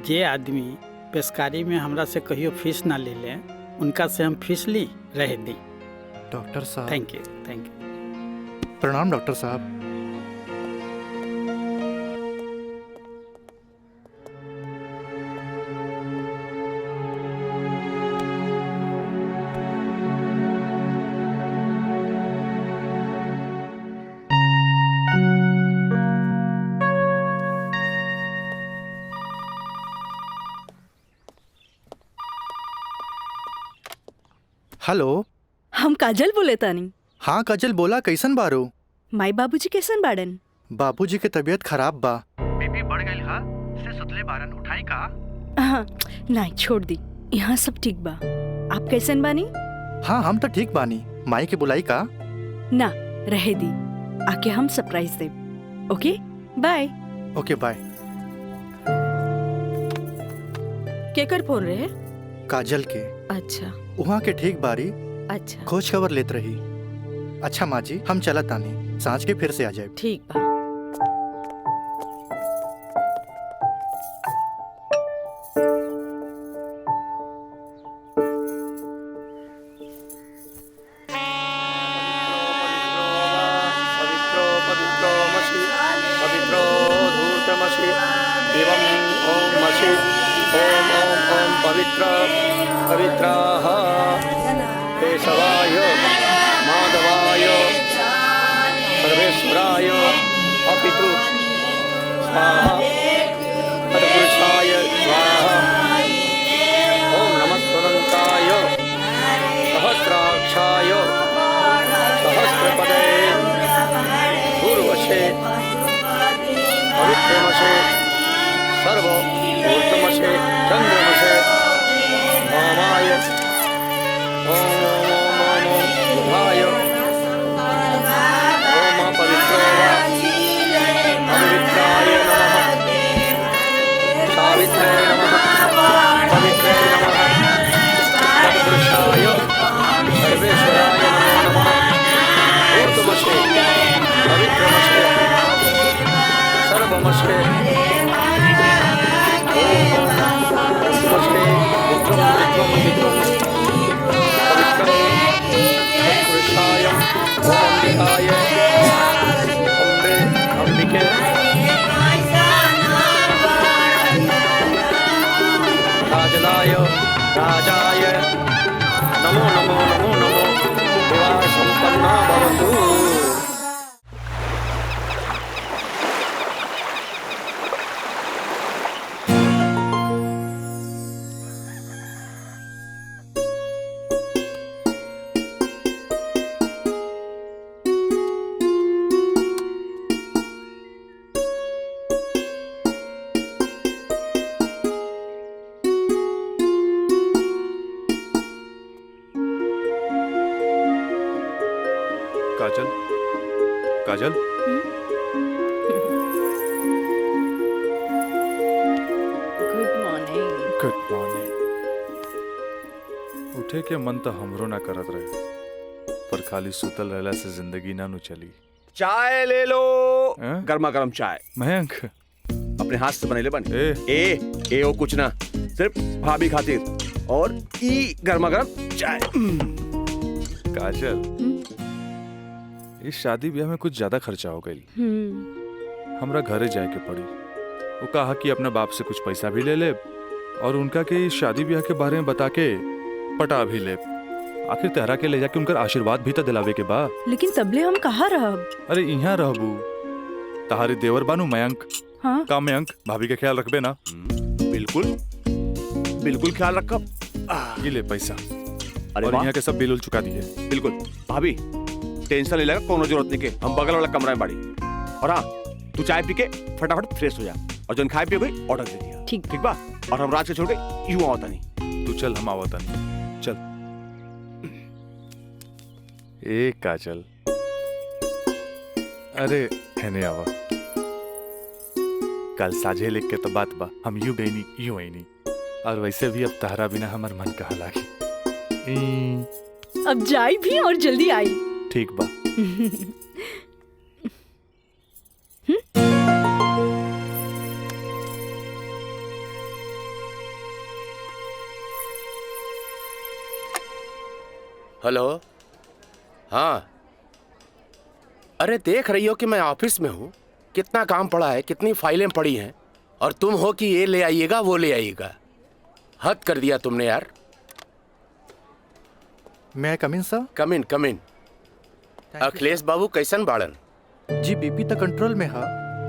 जे आदमी पेशकारी में हमरा से कहियो फीस ना ले ले उनका से हम फीस ली रह दी। डॉक्टर साहब थैंक यू थैंक यू। प्रणाम डॉक्टर साहब। हेलो हम काजल बोले तानी। हाँ काजल बोला, कैसन बारू? माई बाबूजी कैसन बाड़न? बाबूजी के तबीयत खराब बा। बीपी बढ़ गई हा, से सुतले बारन, उठाई का? हाँ नहीं छोड़ दी, यहाँ सब ठीक बा। आप कैसन बानी? हाँ हम तो ठीक बानी। माई के बुलाई का? ना रहे दी, आके हम सरप्राइज दे। Okay bye. Okay bye. केकर फोन रहे? काजल के। अच्छा वहाँ के ठीक बारी अच्छा खोज खबर लेत रही। अच्छा माँ जी हम चलत तानी, सांझ के फिर से आ जाए। ठीक बा। केशवाय माधवाय सर्वेश्वराय अपितृ स्वाहा तत्पुरुषाय स्वाहा ओम नमः स्वदन्ताय सहस्राक्षाय सहस्रपदे पूर्वशे पवित्रमशे सर्व ऊर्ध्वमशे चन्द्रमशे वामाय ओम ओम ओम ओम बुधाय ओम पवित्रो वा पवित्राय नमः सावित्रे नमः पवित्रे नमः तत्पुरुषाय सर्वेश्वराय नमः ऊर्ध्वमशे पवित्रमशे सर्वमशे राजनाय राजाय नमो नमो नमो नमो विवाह संपन्ना भवतु। Kajal Kajal good morning. Good morning. उठे के मन तो हमरो ना करत रहे, पर खाली सुतल रहला से जिंदगी ना नु चली। चाय ले लो, गर्मा गर्म चाय। मयंक अपने हाथ से बनेले बन। ए ओ कुछ ना, सिर्फ भाभी खातिर और ई गर्मा गर्म चाय। काजल इस शादी ब्याह में कुछ ज्यादा खर्चा हो गई। हमरा घरे जाए के पड़ी। वो कहा कि अपने बाप से कुछ पैसा भी ले ले और उनका के इस शादी ब्याह के बारे में बता के पटा भी ले। आखिर तेहरा के ले जाके उनका आशीर्वाद भी तो दिलावे के बा। लेकिन तबले हम कहाँ रहब? अरे यहाँ रहबू, तहारी देवर बानू मयंक। हाँ? का मयंक भाभी का ख्याल रखबे ना? बिल्कुल बिल्कुल ख्याल रखब। ये ले पैसा। अरे और यहाँ के सब बिल चुका दिए। बिल्कुल भाभी टेंशन ले लेगा, कोनो जरूरत नहीं के, हम बगल वाला कमरा में बाड़ी। और हाँ तू चाय पी के फटाफट फ्रेश हो जा और जन खाए पिए गई ऑर्डर दे दिया। ठीक बा। और हम रात के छोड़ के यूं आवता नहीं। तू चल, हम आवता नहीं। चल। ए काजल, अरे हैने आवा। कल साझे लिख के तो बात बा, हम यूं गई नहीं यूं आई नहीं। और वैसे भी अब तारा बिना हमार मन कहा लागी। अब जाई भी और जल्दी आई। ठीक बा। हेलो। हाँ अरे देख रही हो कि मैं ऑफिस में हूँ, कितना काम पड़ा है, कितनी फाइलें पड़ी हैं, और तुम हो कि ये ले आइएगा वो ले आइएगा। हद कर दिया तुमने यार। मैं कम इन सर? कम इन। अखिलेश बाबू कैसन बाड़न? जी बीपी तो कंट्रोल में हा,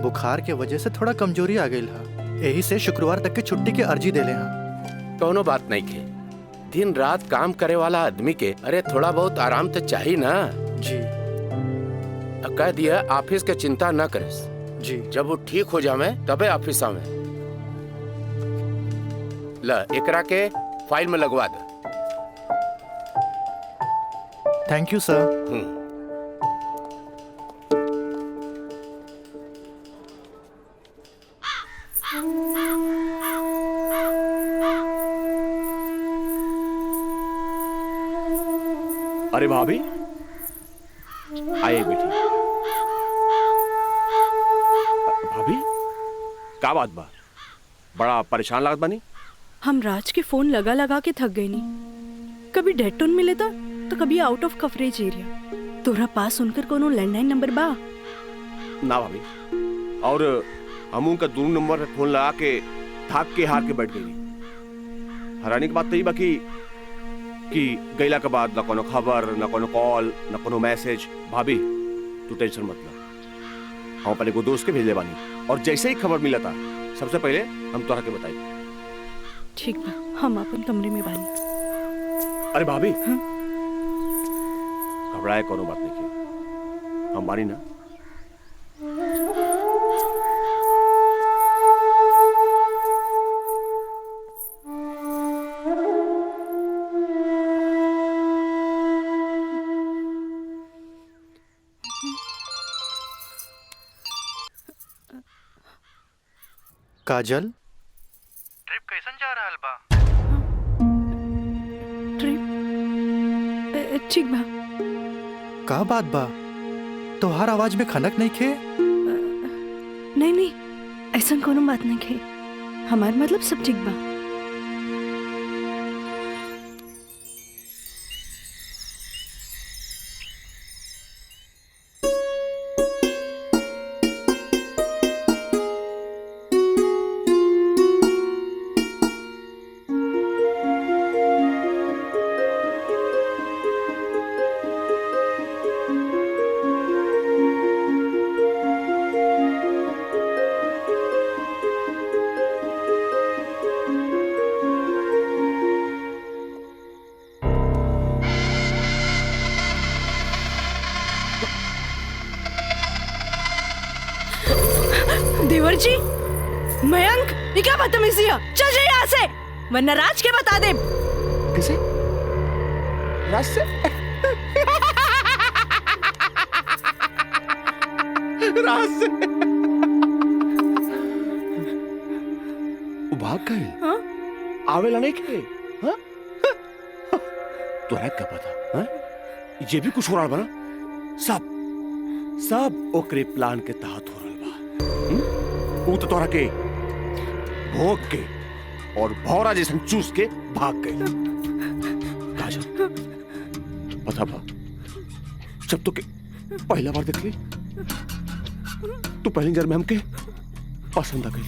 बुखार के वजह से थोड़ा कमजोरी आ गई हा, यही से शुक्रवार तक के छुट्टी के अर्जी दे ले हा। कोनो बात नहीं के, दिन रात काम करे वाला आदमी के अरे थोड़ा बहुत आराम तो चाहिए ना। जी कह दिया ऑफिस के चिंता न करे जी, जब वो ठीक हो जावे तबे ऑफिस आवे। ला एकरा के फाइल में लगवा दे। थैंक यू सर। अरे भाभी आइए बेटी। भाभी क्या बात बा, बड़ा परेशान लागत बानी? हम राज के फोन लगा लगा के थक गई नहीं। कभी डेड टोन मिले था तो कभी आउट ऑफ कवरेज एरिया। तोरा पास उनकर कोनो लैंडलाइन नंबर बा? ना भाभी, और हम उनका दूर नंबर फोन लगा के थक के हार के बैठ गई। हैरानी की बात तो ये बाकी कि गैला के बाद ना कोनो खबर ना कोनो कॉल ना कोनो मैसेज। भाभी तू टेंशन मत ले, हम अपने को दोस्त के भेजले बानी और जैसे ही खबर मिला था सबसे पहले हम तोरा के बताई। ठीक बा, हम अपन कमरे में बानी। अरे भाभी घबराए कोनो बात नहीं की, हम बानी ना। काजल, ट्रिप कैसन जा रहल बा? ट्रिप ठीक बा। का बात बा? तोहार आवाज में खनक नहीं खे? नहीं नहीं, ऐसा कोनो बात नहीं खे। हमार मतलब सब ठीक बा। देवर जी, मयंक, ये क्या बदतमीजी है? चल जाइए यहाँ से, वरना राज के बता दे। किसे? राज से? राज से? भाग गए? हाँ? आवेला नहीं खे? हाँ? तोरा क्या पता? हाँ? ये भी कुछ हो रहा बना? सब ओकरे प्लान के तहत हो रहा बा। वो तो तोरा के भोग के और भौरा जैसन चूस के भाग गए। काजल, पता बा जब तो के पहला बार देख ली तो पहली नजर में हमके पसंद आ गई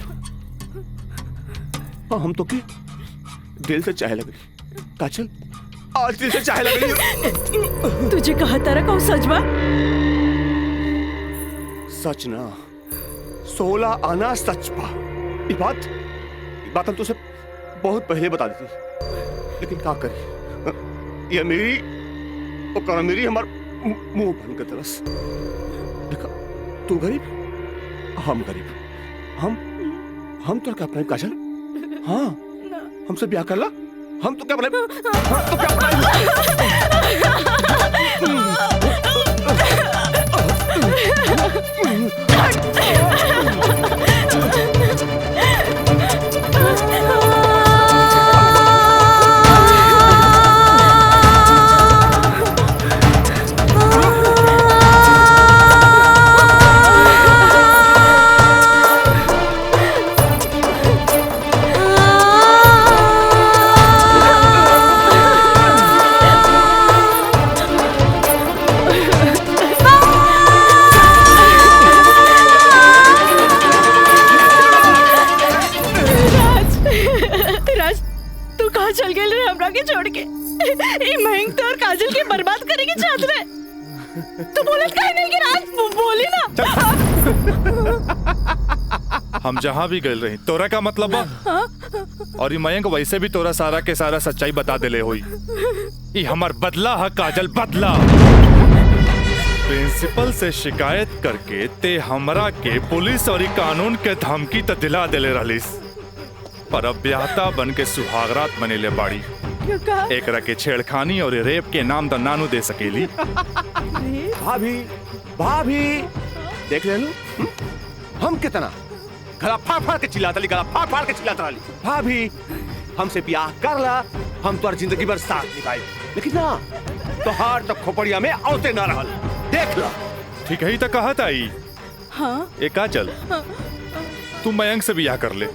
और हम तो के दिल से चाहे लगी। काजल, आज दिल से चाहे लगी। तुझे कहा तारा कौन सच बा? सच ना, 16 आना सच बा। ये बात हम तुझे बहुत पहले बता दी थी, लेकिन क्या करी, ये मेरी हमार मुंह बन के तरस। देखा, तू गरीब, हम गरीब, हम तो क्या अपने काजल? हाँ, हमसे ब्याह कर ला, हम तो क्या बने? हम तो क्या चल गए रे हमरा के छोड़ के। ई महंग तो और काजल के बर्बाद करेंगे चाहत रहे। तू बोलत काहे नहीं कि राज बोली ना। हम जहाँ भी गए रही तोरा का मतलब बा? और ये मयंक वैसे भी तोरा सारा के सारा सच्चाई बता देले होई। ये हमार बदला है काजल, बदला। प्रिंसिपल से शिकायत करके ते हमरा के पुलिस और कानून के धमकी तो दिला देले रहलिस, पर अब ब्याहता बन के सुहागरात बनेले बाड़ी। एकरा के छेड़खानी और रेप के नाम तो नानू दे सकेली। भाभी देख ले लू, हम कितना गला फाड़ के चिल्लाता ली, गला फाड़ के चिल्लाता ली। भाभी हमसे ब्याह कर ला, हम तो जिंदगी भर साथ निभाई, लेकिन ना तोहार तो खोपड़िया में औते ना रहल। देख ला, ठीक है, तो कहत आई। हाँ? एक काजल, तू मयंक से ब्याह कर ले।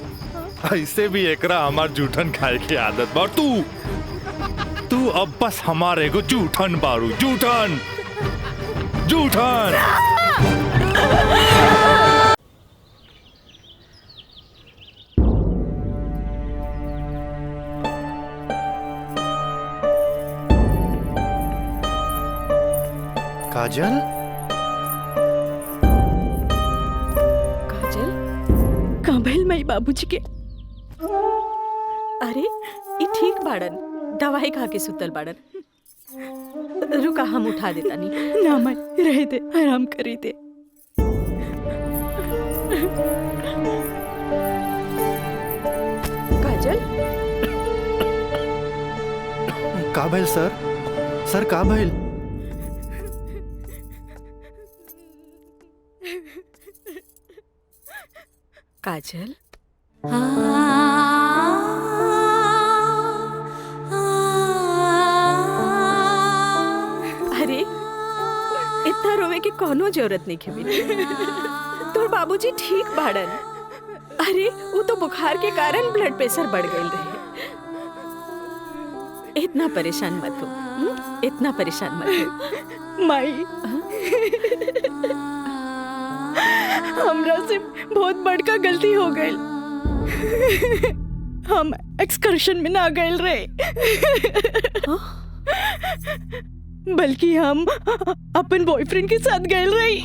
ऐसे भी एकरा हमार जूठन खाए की आदत बा। तू अब बस हमारे को जूठन बारू, जूठन। काजल काजल का भइल माई बाबूजी के? अरे ये ठीक बाड़न, दवाई खा के सुतल बाड़न। रुका हम उठा देता नहीं। ना माई, रहे दे, आराम करी दे। काजल का भइल सर? सर का भइल? काजल अरे इतना रोवे के कोनो जरूरत नहीं खेबी। तोर बाबूजी ठीक बाड़न। अरे वो तो बुखार के कारण ब्लड प्रेशर बढ़ गई रहे। इतना परेशान मत हो, इतना परेशान मत हो। माई हमरा से बहुत बड़का गलती हो गई। हम एक्सकर्शन में ना गए रहे, बल्कि हम अपन बॉयफ्रेंड के साथ गए रही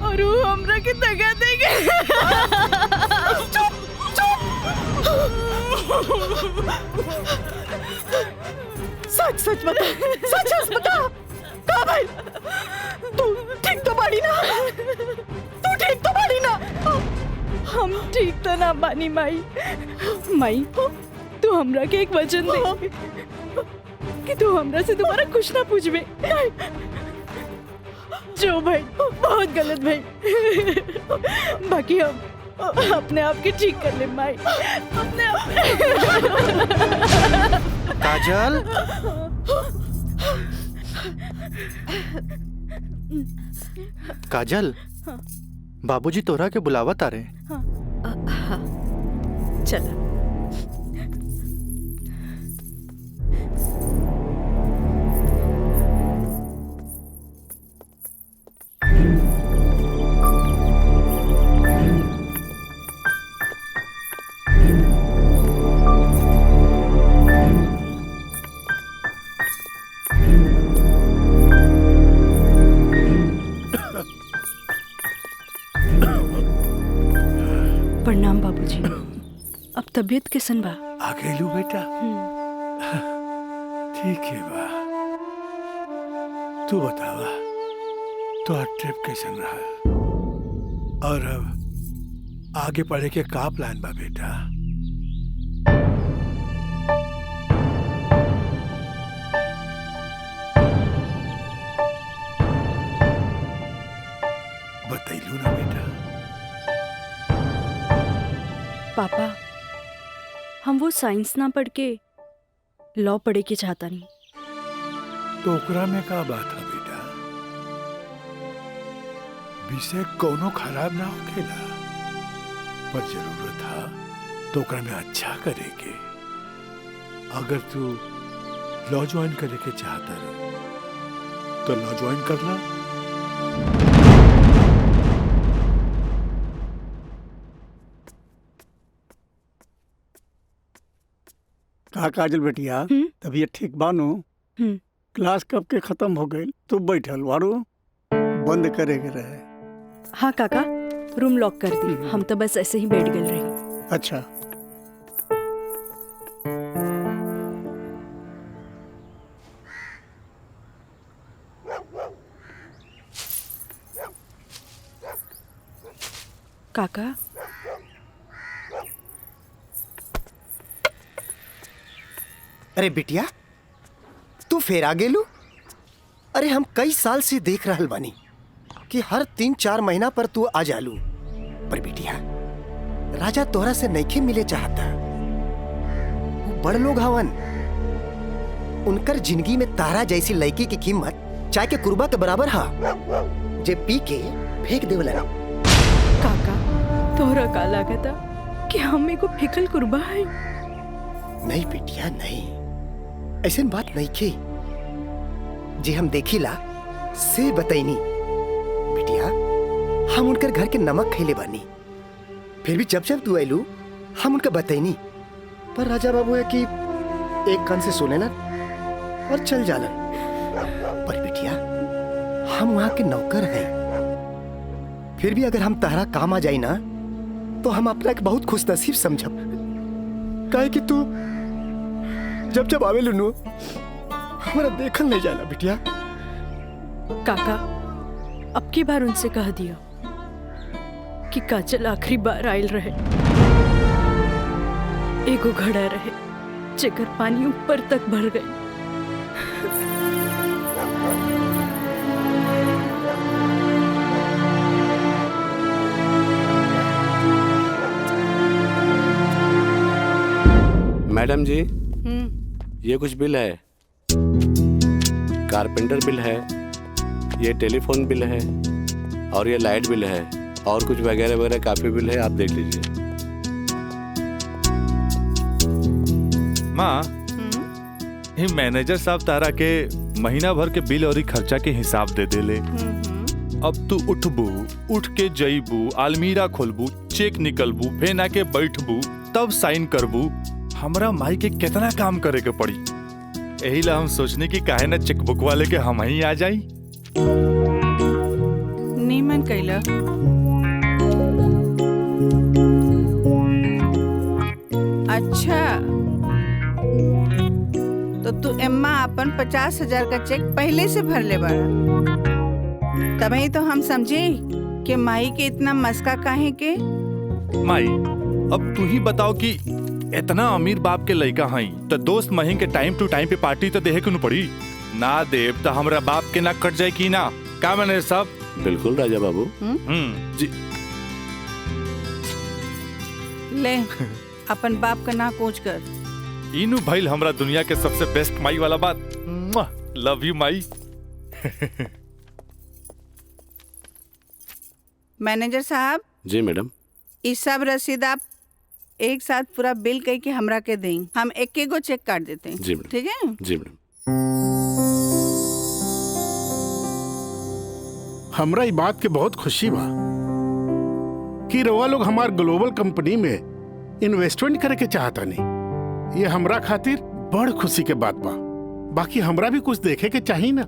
और वो हमरा के दगा दे गए। सच सच बता, सच सच बता, का भाई तू ठीक तो बाड़ी ना? तू ठीक तो बाड़ी ना? हम ठीक तो ना बानी माई। माई तू हमरा के एक वचन दे कि तू हमरा से दोबारा कुछ ना पूछबे। जो भाई बहुत गलत भाई, बाकी हम अपने आप के ठीक कर ले माई, अपने आप। काजल काजल बाबूजी तोरा के बुलावत आ रहे। चल प्रणाम बाबूजी। अब तबीयत कैसन बा? आ गइलू बेटा? ठीक है बा। तू बतावा तो ट्रिप कैसन रहा और अब आगे पढ़े के का प्लान बा बेटा? बतैलू ना बेटा? पापा हम वो साइंस ना पढ़ के लॉ पढ़े के चाहता नहीं। तो ओकरा में का बात है बेटा? विषय कोनो खराब ना होखेला, पर जरूरत है तो ओकरा में अच्छा करे के। अगर तू लॉ ज्वाइन करे के चाहता रहो तो लॉ ज्वाइन कर ला। का काजल बेटिया, तबीयत ठीक बानो? क्लास कब के खत्म हो गई? तू बैठल वारू बंद करे के रहे। हाँ काका, रूम लॉक कर दी। हम तो बस ऐसे ही बैठ गए रही। अच्छा काका अरे बिटिया तू फिर आ गेलू? अरे हम कई साल से देख रहल बानी कि हर 3-4 महीना पर तू आ जालू। पर बिटिया राजा तोहरा से नइखे मिले चाहता। वो बड़ लोग हवन, उनकर जिंदगी में तारा जैसी लड़की की कीमत चाय के कुर्बा के बराबर हा, जे पी के फेंक देवला। काका तोहरा का लागता कि हम को फिकल कुर्बा है? नहीं बिटिया नहीं, ऐसे बात नहीं की जे हम देखिला से बताइनी। बिटिया हम उनकर घर के नमक खैले बानी, फिर भी जब जब तू आयलू हम उनका बताइनी। पर राजा बाबू है कि एक कान से सुने ना और चल जालन। पर बिटिया हम वहाँ के नौकर हैं। फिर भी अगर हम तहरा काम आ जाई ना तो हम अपना के बहुत खुश नसीब समझब। काहे कि तू जब जब आवे लुनू हमारा देखल नहीं जाला बिटिया। काका अब की बार उनसे कह दिया कि काजल आखिरी बार आयल रहे, एगो घड़ा रहे जेकर पानी ऊपर तक भर गई। मैडम जी, ये कुछ बिल है, कारपेंटर बिल है, ये टेलीफोन बिल है और ये लाइट बिल है और कुछ वगैरह वगैरह काफी बिल है, आप देख लीजिए। माँ, ये मैनेजर साहब तारा के महीना भर के बिल और खर्चा के हिसाब दे देले। अब तू उठबू, उठ के जईबू, अलमीरा खोलबू, चेक निकलबू, फेन आके बैठबू, तब साइन करबू। हमरा माई के कितना काम करे के पड़ी। यही ला हम सोचने की काहे ना चेकबुक वाले के हम ही आ जाई। नीमन कैला। अच्छा, तो तू एम्मा अपन 50,000 का चेक पहले से भर ले बाड़ा। तभी तो हम समझे कि माई के इतना मस्का काहे के। माई, अब तू ही बताओ कि इतना अमीर बाप के लड़का हई तो दोस्त महीन के टाइम टू टाइम पे पार्टी तो देहे के पड़ी ना। देव तो हमरा बाप के ना कट जाए की ना। का मैंने सब बिल्कुल राजा बाबू। जी ले अपन बाप का ना कोच कर। इनु भाईल हमरा दुनिया के सबसे बेस्ट माई वाला बात। Love you Mai. मैनेजर साहब। जी मैडम। इस सब रसीद आप एक साथ पूरा बिल कह के हमरा के दें। हम एक गो चेक काट देते हैं। जी मैडम। ठीक है जी मैडम। हमरा ई बात के बहुत खुशी बा कि रवा लोग हमार ग्लोबल कंपनी में इन्वेस्टमेंट करे के चाहता नहीं। ये हमरा खातिर बड़ खुशी के बात बा। बाकी हमरा भी कुछ देखे के चाहिए ना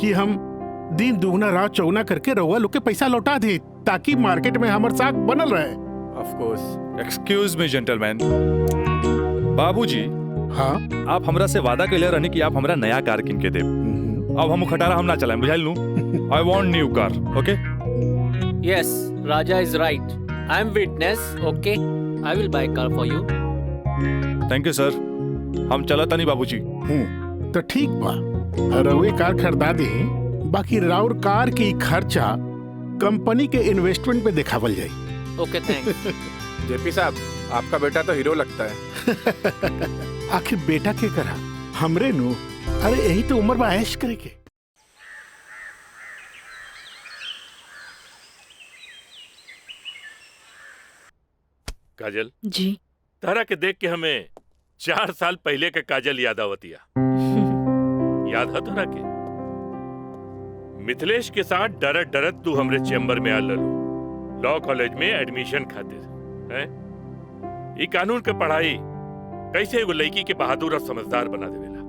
कि हम दिन दुगना रात चौगुना करके रवा लोग के पैसा लौटा दे ताकि मार्केट में हमार साख बनल रहे। Of course. Excuse me, gentleman. बाबूजी, हाँ, आप हमरा से वादा कैले रहनी कि आप हमरा नया कार किन के देब। अब हम खटारा हम ना चलाएं, बुझाइल नू? I want new car, okay? Yes, Raja is right. I am witness. Okay, I will buy car for you. Thank you, sir. हम चलत नहीं बाबूजी। तो ठीक बा, रवे कार खरीदा दे। बाकी राउर कार की खर्चा कंपनी के इन्वेस्टमेंट पे दिखावल जाए। ओके, थैंक्स। जेपी साहब, आपका बेटा तो हीरो लगता है। आखिर बेटा के करा हमरे नु। अरे यही तो उम्र में ऐश करे के। काजल जी। तारा के देख के हमें 4 साल पहले का काजल याद आवतिया। याद है तारा के? मिथिलेश के साथ डरत डरत तू हमरे चेम्बर में आ ललू लॉ कॉलेज में एडमिशन खातिर हैं? ई कानून के पढ़ाई कैसे एगो लड़की के बहादुर और समझदार बना देवेला।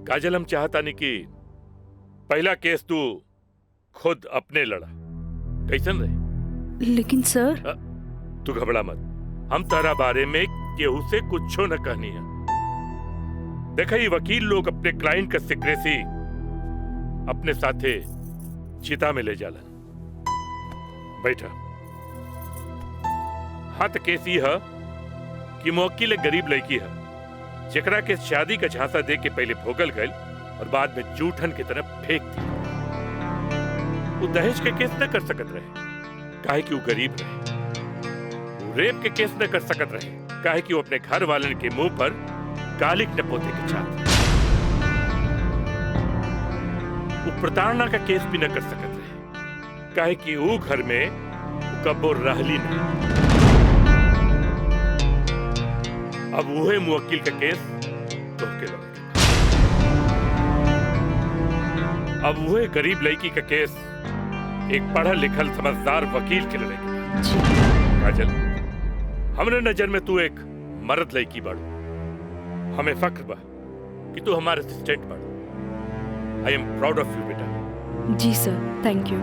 काजल, हम चाहता नहीं कि पहला केस तू खुद अपने लड़ा, कैसन रहे? लेकिन सर। तू घबरा मत, हम तारा बारे में केहू से कुछो न कहनी है। देखा, ये वकील लोग अपने क्लाइंट का सिक्रेसी अपने साथे चिता में ले जाला। बैठा। हाँ, तो केस ये है कि मुवक्किल एक गरीब लड़की है जेकरा के शादी का झांसा दे के पहले भोगल गई और बाद में जूठन की तरफ फेंक दी। वो दहेज के केस न कर सकत रहे काहे कि वो गरीब रहे। वो रेप के केस न कर सकत रहे काहे कि वो अपने घर वाले के मुंह पर कालिक न पोते के चाहते। वो प्रताड़ना का केस भी न कर सकत रहे काहे कि वो घर में कबो रहली नहीं। अब वो है मुवक्किल का केस तो के लगे। अब वो है गरीब लड़की का केस एक पढ़ा लिखल समझदार वकील के लड़ेगी। काजल, हमरे नजर में तू एक मर्द लड़की बाड़ू। हमें फख्र बा कि तू हमारे असिस्टेंट बाड़ू। आई एम प्राउड ऑफ यू बेटा। जी सर, थैंक यू।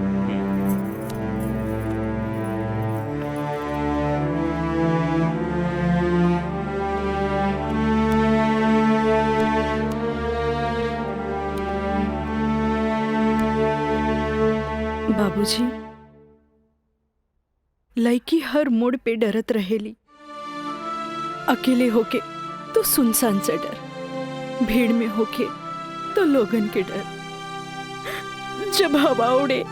बाबूजी, लड़की हर मोड़ पे डरत रहेली। अकेले होके तो सुनसान से डर, भीड़ में होके तो लोगन के डर, जब हवा उड़े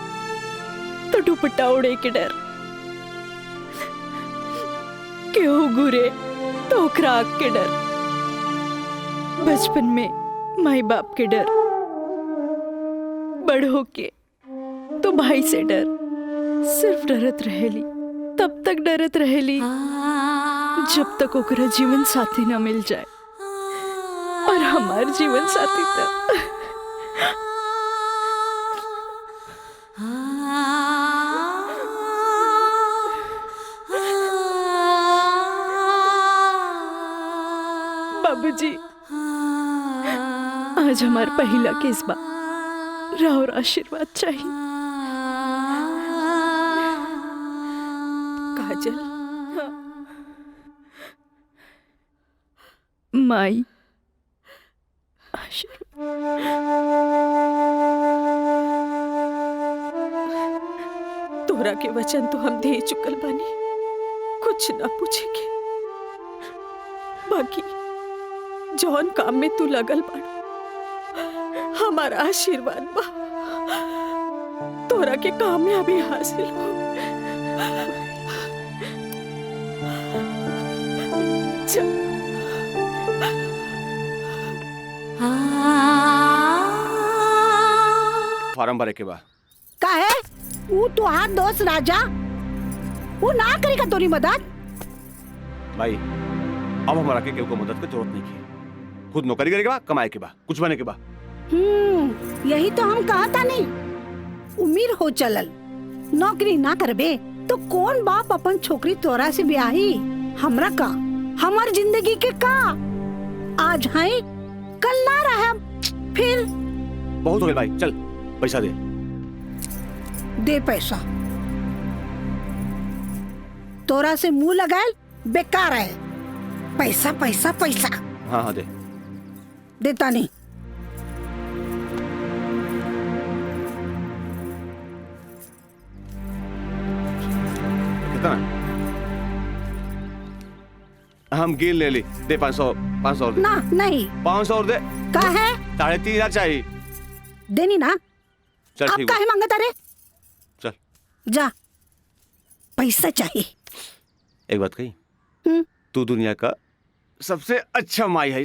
तो दुपट्टा उड़े के डर, केहू घूरे तो ओकरा आग के डर, बचपन में माई बाप के डर, बड़ होके तो भाई से डर। सिर्फ डरत रहेली, तब तक डरत रहेली जब तक ओकरा जीवन साथी ना मिल जाए। और हमार जीवन साथी तो बाबूजी, आज हमार पहला केस बा, राउर आशीर्वाद चाहिए। काजल, माई तोरा के वचन तो हम दे चुकल बानी, कुछ ना पूछेंगे। बाकी जौन काम में तू लगल बाड़ा, हमारा आशीर्वाद बा तोरा के कामयाबी हासिल हो। फार्म भरे के बा का है वो तुहार दोस्त राजा, वो ना करेगा तोरी मदद। भाई अब हमारा के केहू को मदद की जरूरत नहीं की, खुद नौकरी करे के बा, कमाए के बा, कुछ बने के बा। यही तो हम कहा था नहीं, उम्र हो चलल, नौकरी ना करबे तो कौन बाप अपन छोकरी तोरा से ब्याही। हमरा का, हमार जिंदगी के का, आज है कल ना रहे। फिर बहुत हो गया भाई, चल पैसा दे। दे पैसा, तोरा से मुंह लगाए बेकार है। पैसा पैसा पैसा। हाँ हाँ दे। देता नहीं। कितना? हम गिन ले ली, दे 500 और दे। ना नहीं, 500 और दे। का है? 3,500 चाहिए। देनी ना। चल अब ठीक काहे मांगता रे? चल जा, पैसा चाहिए। एक बात कही, तू दुनिया का सबसे अच्छा माई है।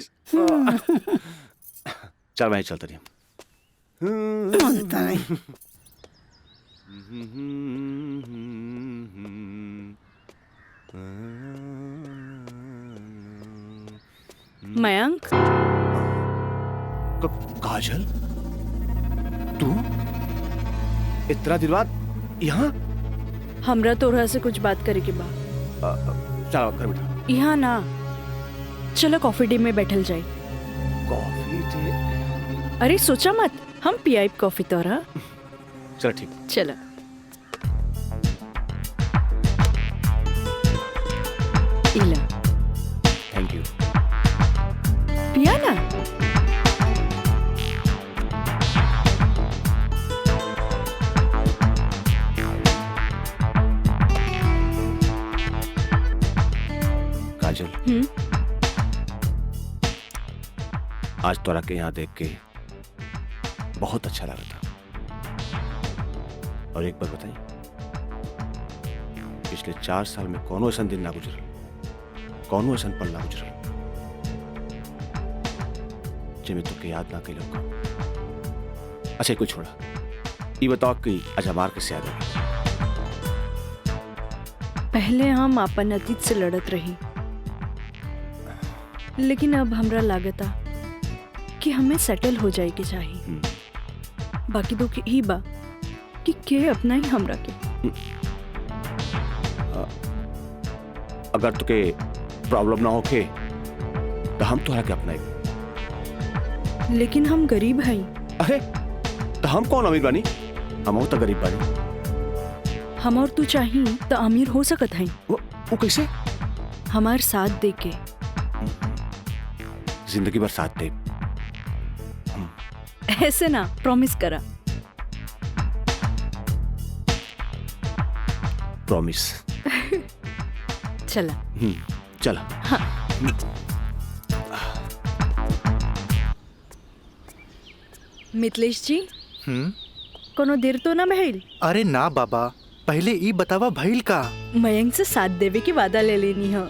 चल मैं चलता रही। मानता नहीं। मयंक, काजल, तू इतना दिन बाद यहाँ? हमरा तोरा से कुछ बात करे के बा। चलो घर बैठा। यहाँ ना, चलो कॉफी डे में बैठल जाए। Coffee day? अरे सोचा मत, हम पियाई कॉफी तोरा। चल ठीक। चलो। इला। Thank you. पिया ना। काजल, आज तोरा के यहाँ देख के बहुत अच्छा लगा था। और एक बार बताई, पिछले 4 साल में कौनो ऐसा दिन ना गुजरल, कौनो ऐसा पल ना गुजरल जिसमें तुके याद ना कैलो। अच्छा कोई छोड़ा, ये बताओ कि आज हमार कैसे याद आ? पहले हम अपन अतीत से लड़त रही, लेकिन अब हमरा लागता कि हमें सेटल हो जाए के चाहिए। बाकी तो ही बा कि के अपना ही हमरा के। अगर तुके प्रॉब्लम ना होके तो हम तोहरा के अपनाए। लेकिन हम गरीब हैं। अरे तो हम कौन अमीर बानी? हम तो गरीब बानी। हम और तू चाही तो अमीर हो सकत है। वो कैसे? हमार साथ दे के। जिंदगी भर साथ दे। ऐसे ना, प्रॉमिस करा। प्रॉमिस। चला। चला। हाँ। मिथिलेश जी, कोनो देर तो ना भइल? अरे ना बाबा, पहले ई बतावा भइल का? मयंक से साथ देवे की वादा ले लेनी है।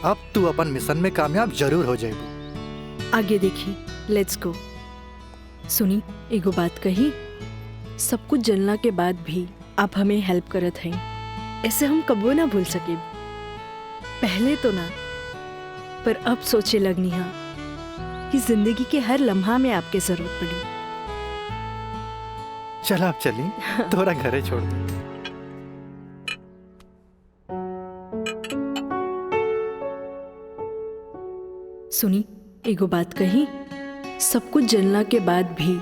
अब तू अपन मिशन में कामयाब जरूर हो जाएगी। आगे देखी, लेट्स गो। सुनी, एगो बात कही, सब कुछ जलना के बाद भी आप हमें हेल्प करत हैं, ऐसे हम कबो ना भूल सके। पहले तो ना, पर अब सोचे लगनी है कि जिंदगी के हर लम्हा में आपके जरूरत पड़ी। चल आप चली, तोरा घरे छोड़ दे। सुनी, एगो बात कही, सब कुछ जलना के बाद भी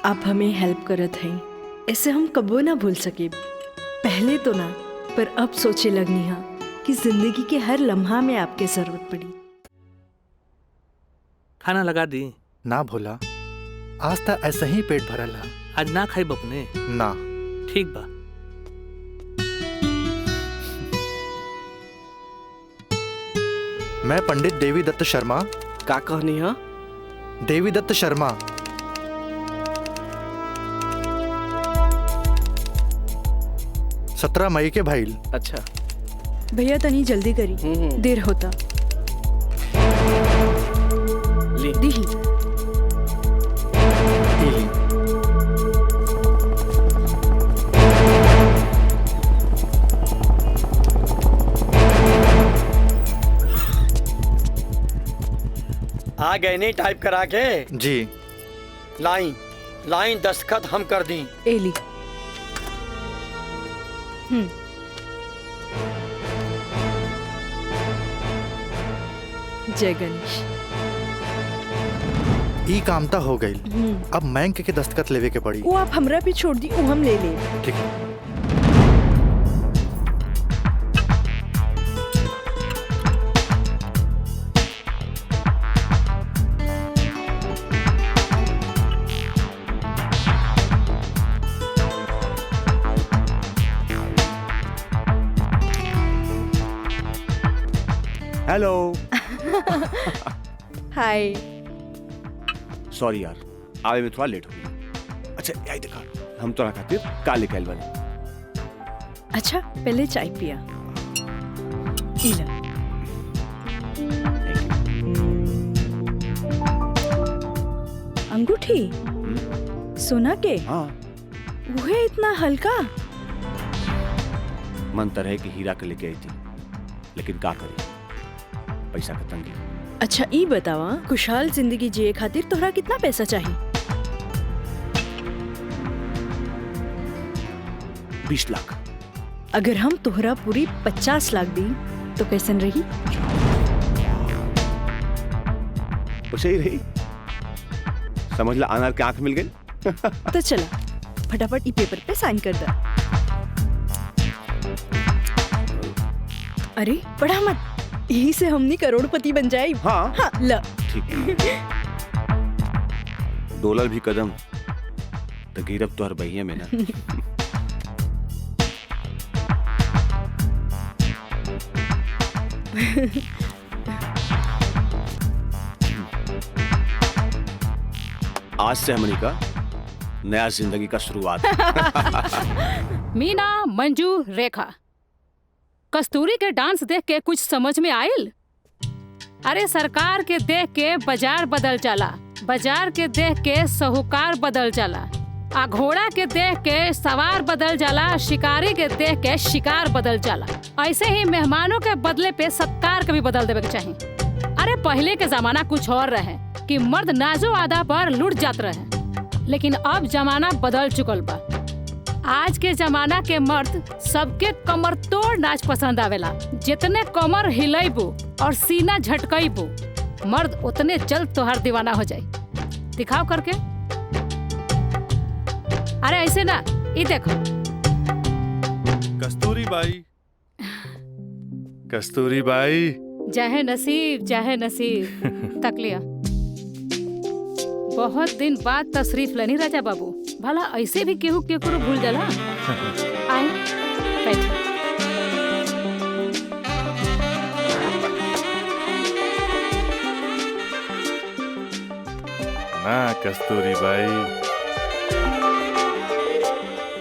आप हमें हेल्प करत हैं, ऐसे हम कबो ना भूल सके। पहले तो ना, पर अब सोचे लगनी है कि जिंदगी के हर लम्हा में आपके जरूरत पड़ी। खाना लगा दी? ना भोला, आज तक ऐसा ही पेट भरल है। आज ना खाई बपने? ना। ठीक बा। मैं पंडित देवी दत्त शर्मा। का कहनी है? देवी दत्त शर्मा। सत्रह मई के भाईल। अच्छा भैया तनी जल्दी करी, देर होता। ली। दीही। आ गए नहीं टाइप करा के? जी। लाइन लाइन दस्तखत हम कर दी। एली। जय गणेश। ई कामता हो गई। अब बैंक के दस्तखत लेवे के पड़ी। वो आप हमरा भी छोड़ दी, वो हम ले ले। ठीक है। हेलो। हाय। सॉरी यार, आवे में थोड़ा लेट हो गया। अच्छा यही देखा, हम तो खातिर काले कैल वाले। अच्छा पहले चाय पिया। इला। अंगूठी सोना के? हाँ। वो है इतना हल्का? मन तो रहे कि हीरा के लेके आई थी, लेकिन का करी, पैसा का तंगी। अच्छा ई बतावा, खुशहाल जिंदगी जिए खातिर तोहरा कितना पैसा चाहिए? 20 लाख। अगर हम तोहरा पूरी 50 लाख दी तो कैसन रही? उसे ही रही। समझ ला, अनार के आंख मिल गई। तो चला फटाफट ई पेपर पे साइन कर दा। अरे पढ़ा मत, यही से हमनी करोड़पति बन जाए। हाँ, हाँ ल। ठीक है। डॉलर भी कदम तो गिरब तो हर बहिया में ना। आज से हमनी का नया जिंदगी का शुरुआत। मीना, मंजू, रेखा, कस्तूरी के डांस देख के कुछ समझ में आयल? अरे सरकार के देख के बाजार बदल जाला, बाजार के देख के साहूकार बदल जाला, आ घोड़ा के देख के सवार बदल जाला, शिकारी के देख के शिकार बदल जाला। ऐसे ही मेहमानों के बदले पे सत्कार के भी बदल देवे के चाहिए। अरे पहले के जमाना कुछ और रहे कि मर्द नाजो आदा पर लुट जात रहे, लेकिन अब जमाना बदल चुकल बा। आज के जमाना के मर्द सबके कमर तोड़ नाच पसंद आवेला। जितने कमर हिलाइबू और सीना झटकाइबू, मर्द उतने जल्द तोहार दीवाना हो जाए। दिखाओ करके। अरे ऐसे ना, ये देखो। कस्तूरी बाई, कस्तूरी बाई। चाहे नसीब तक लिया। बहुत दिन बाद तशरीफ लेनी राजा बाबू। भला ऐसे भी केहू केकरो भूल जाला। आए बैठ। ना कस्तूरी बाई,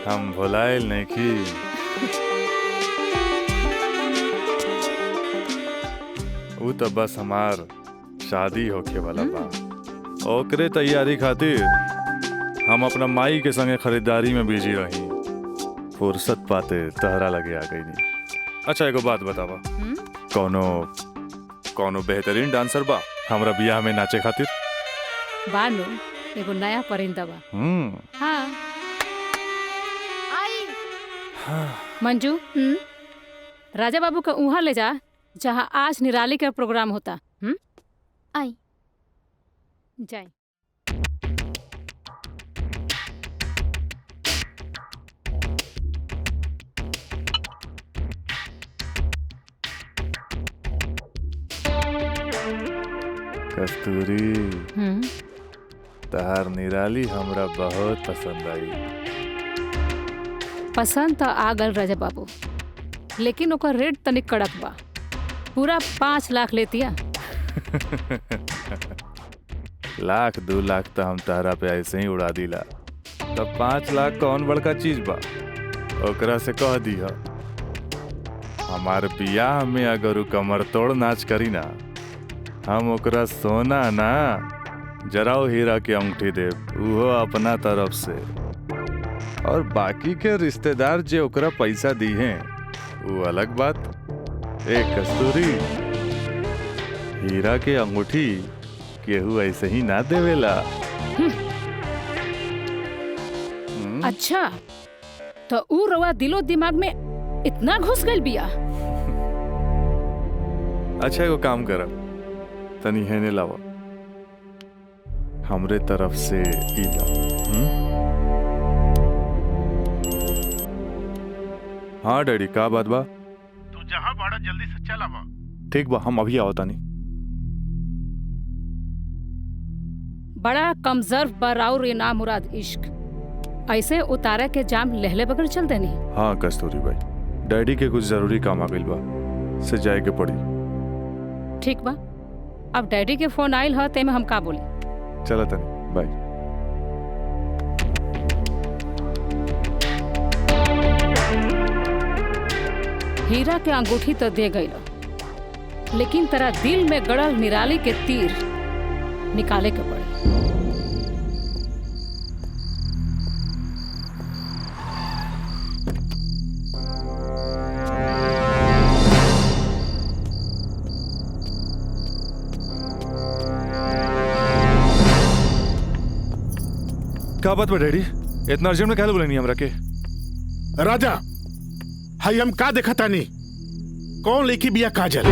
हम भुलाइल नहीं की। वो तो बस हमार शादी होके वाला बा। ओकरे तैयारी खातिर हम अपना माई के संगे खरीदारी में बिजी रही। फुर्सत पाते तहरा लगे आ गई नहीं। अच्छा एगो बात बतावा, कौनो बेहतरीन डांसर बा हमरा बियाह में नाचे खातिर? बानो एगो नया परिंदा बा। हाँ। मंजू, राजा बाबू का उहाँ ले जा जहाँ आज निराली का प्रोग्राम होता। आई जाए। कस्तूरी, तहार निराली हमरा बहुत पसंद आई। पसंद तो आ गल राजा बाबू, लेकिन ओकर रेट तनिक कड़क बा। पूरा 5 लाख लेतिया। लाख 2 लाख तो हम तारा पे ऐसे ही उड़ा दिला। तब 5 लाख कौन बड़का चीज बा? ओकरा से कह दिया हमार बियाह में अगर उ कमर तोड़ नाच करी ना, हम ओकरा सोना ना जराओ हीरा के अंगूठी देब, उहो अपना तरफ से। और बाकी के रिश्तेदार जे ओकरा पैसा दी हैं वो अलग बात। एक कस्तूरी, हीरा के अंगूठी केहू ऐसे ही ना देवेला। अच्छा, तो ऊ रवा दिलो दिमाग में इतना घुस गई बिया। अच्छा एगो काम कर, तनी हेने लावा, हमरे तरफ से ई ला। हाँ डैडी, का बात बा? तू जहाँ बाड़ा जल्दी से चल आवा। ठीक बा, हम अभी आओ तानी। बड़ा कमजोर बराउर ना मुराद इश्क, ऐसे उतारा के जाम लहले बगैर चल देनी। हाँ कस्तूरी भाई, डैडी के कुछ जरूरी काम आ गइल बा, से जाए के पड़ी। ठीक बा, अब डैडी के फोन आइल ह तेमे हम का बोली। चला तनी, बाय। हीरा के अंगूठी तो दे गई, लेकिन तेरा दिल में गड़ल निराली के तीर निकाले के पड़ी। क्या बात बा डैडी, इतना अर्जेंट में क्या बोले नहीं हमरा के? राजा, हाई हम का देखा तानी? कौन लेकी बिया काजल?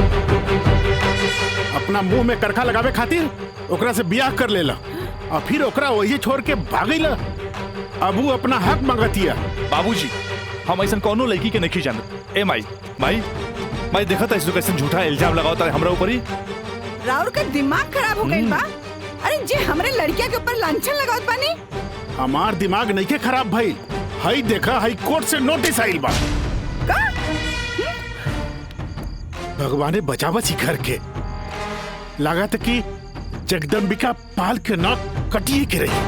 अपना मुंह में करखा लगावे खातिर ओकरा से बियाह कर लेला और फिर ओकरा वही छोड़ के भागीला। अब वो अपना हक मांगतिया। बाबूजी, हम ऐसा कौनो लड़की के नहीं जानत। ए माई माई माई, देखा था कैसे झूठा इल्जाम लगाओ तारे हमरा ऊपर ही। राउर का दिमाग खराब हो गई बा। अरे जे हमरे लड़किया के ऊपर लांछन लगावत बानी। हमार दिमाग नहीं के खराब भाई, हाई देखा हाई कोर्ट से नोटिस आइल बा। भगवाने बचावा घर के, लागत कि जगदम्बिका पाल के नाक कटिए के रही।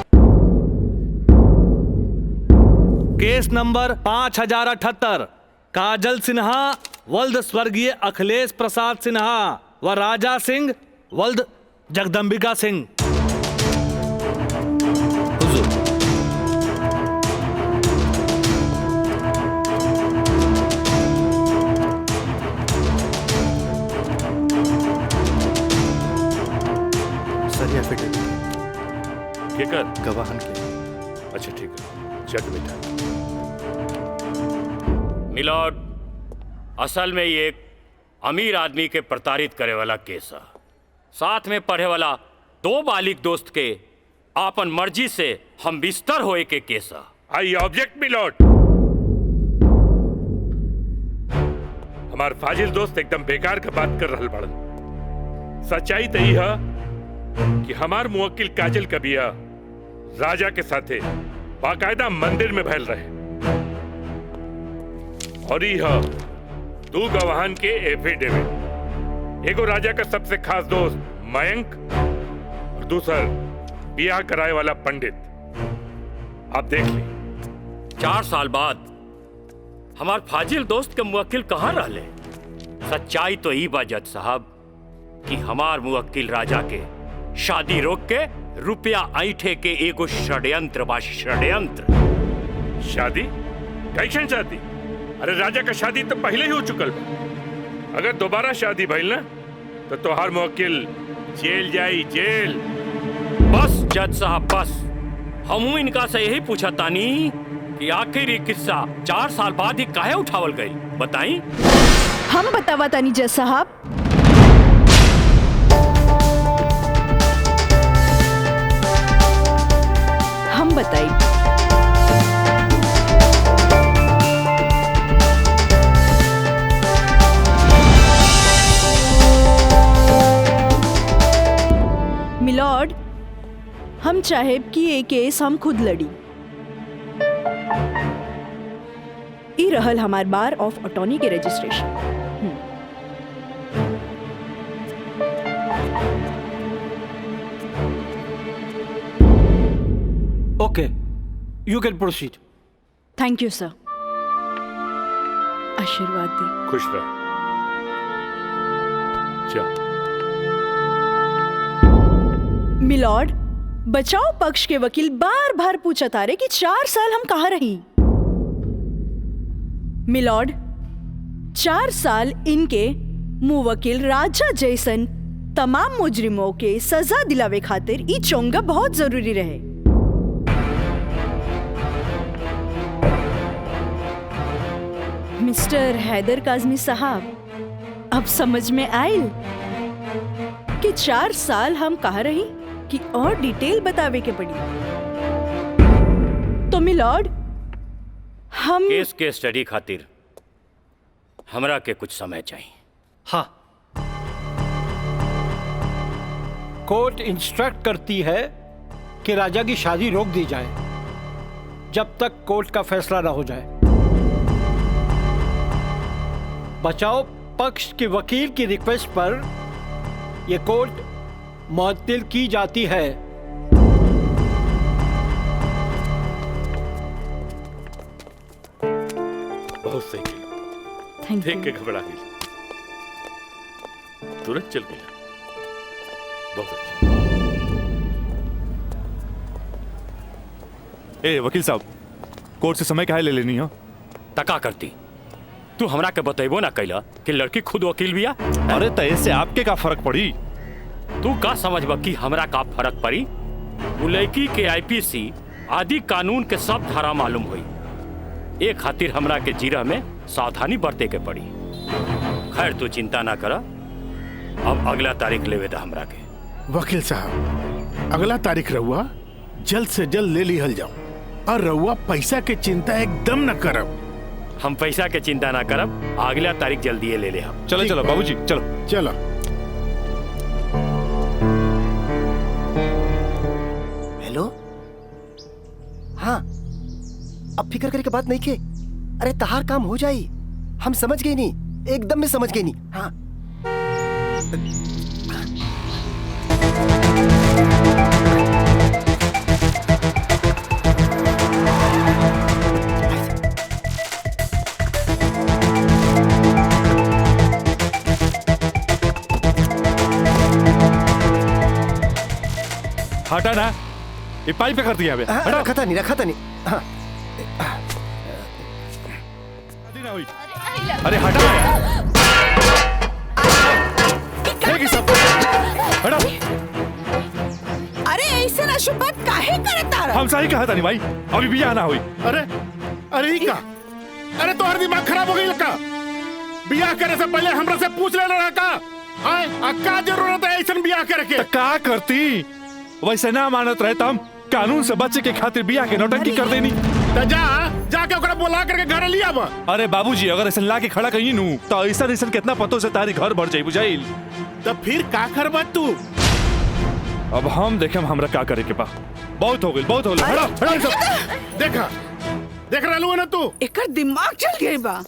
केस नंबर 5078, काजल सिन्हा वल्द स्वर्गीय अखिलेश प्रसाद सिन्हा व राजा सिंह वल्द जगदम्बिका सिंह। केकर? गवाहन के। अच्छा ठीक है, चल बेटा। मिलॉर्ड, असल में ये एक अमीर आदमी के प्रताड़ित करे वाला केस है। साथ में पढ़े वाला 2 बालिग दोस्त के आपन मर्जी से हम बिस्तर होए के केस है। I object milord. हमार फाजिल दोस्त एकदम बेकार का बात कर रहल बड़न। सच्चाई तो यह है कि हमार मुवक्किल काजल का बिया राजा के साथे बाकायदा मंदिर में भैल रहे और यह 2 गवाहन के एफिडेविट, एगो राजा का सबसे खास दोस्त मयंक और दूसर बियाह कराए वाला पंडित। आप देख ली 4 साल बाद हमार फाजिल दोस्त के मुवक्किल कहाँ रहले। सच्चाई तो ई बा जज साहब कि हमार मुवक्किल राजा के शादी रोक के रुपया ऐठे के एगो षड्यंत्र बा, षड्यंत्र। शादी? कैसन शादी? अरे राजा का शादी तो पहले ही हो चुकल बा। अगर दोबारा शादी भइल ना तो तोहार मुवक्किल जेल जाई, जेल। बस जज साहब बस, हमू इनका से यही पूछा तानी कि आखिर ये किस्सा 4 साल बाद ही काहे उठावल गई, बताई। हम बतावा तानी जज साहब। हम बताई। मिलॉर्ड, हम चाहे कि ये केस हम खुद लड़ी। ई रहल हमार बार ऑफ अटॉर्नी के registration. Okay, you can proceed. Thank you sir. आशीर्वाद दी। खुश रह। जा। मिलॉर्ड, बचाव पक्ष के वकील बार बार पूछा था रे कि 4 साल हम कहाँ रही। मिलॉर्ड, 4 साल इनके मुवक्किल राजा जैसन तमाम मुजरिमों के सजा दिलावे खातिर ई चोंगा बहुत जरूरी रहे। मिस्टर हैदर काज़मी साहब, अब समझ में आयल कि 4 साल हम कहाँ रही कि और डिटेल बतावे के पड़ी। तो मिलॉर्ड, हम केस के स्टडी खातिर हमरा के कुछ समय चाहिए। हाँ, कोर्ट इंस्ट्रक्ट करती है कि राजा की शादी रोक दी जाए जब तक कोर्ट का फैसला ना हो जाए। बचाव पक्ष के वकील की रिक्वेस्ट पर यह कोर्ट मुअत्तिल की जाती है। बहुत सही किया। देख के घबरा गई, तुरंत चल गया। बहुत अच्छा। ए वकील साहब, कोर्ट से समय काहे ले लेनी हो? तका करती तू हमरा के बतेबो ना कैला कि लड़की खुद वकील बिया। अरे तय से आपके का फर्क पड़ी? तू का समझबा कि हमरा का फर्क पड़ी? वो लड़की के आईपीसी आदि कानून के सब धारा मालूम हुई। एक खातिर हमरा के जीरा में सावधानी बरते के पड़ी। खैर तू चिंता ना करा, अब अगला तारीख लेवे दा हमरा के। वकील साहब, अगला तारीख रहुआ जल्द से जल्द ले लिहल जाओ और रहुआ पैसा के चिंता एकदम न करब। हम पैसा के चिंता ना करब, अगला तारीख जल्दी ले ले हम। चलो चलो बाबूजी, चलो चलो। हेलो, हाँ, अब फिक्र करे के बात नहीं के। अरे तहार काम हो जाई, हम समझ गए नहीं, एकदम में समझ गए नहीं। हाँ हटा ना, ये पाइप पे कर दिया। रखा था नहीं। हाँ। अरे हटा सब, हटा। अरे ऐसे अशुभ बात काहे करता रहा? हम सही कहा था नहीं भाई, अभी भी आना हुई। अरे ही का? अरे तो हर दिमाग खराब हो गई लड़का। बियाह करे से पहले हमरा से पूछ लेना रहा का? का जरूरत है ऐसा बियाह करे के? का करती? वैसे ना मानत रहता हम कानून से बच्चे के खातिर बियाह के नौटंकी कर देनी। तो जाके ओकरा बुला करके घर लिया बा। अरे बाबूजी अगर ऐसा ला के खड़ा कहीं नू तो ऐसा कितना पतों से तारी घर भर जाई बुझाइल। तो फिर का करबा तू? अब हम देखे हमरा का करे के बा। बहुत हो गइल, बहुत हो गइल। हड़ा हड़ा सब देखा देख रहलू ना तू। एकर दिमाग चल गई बा।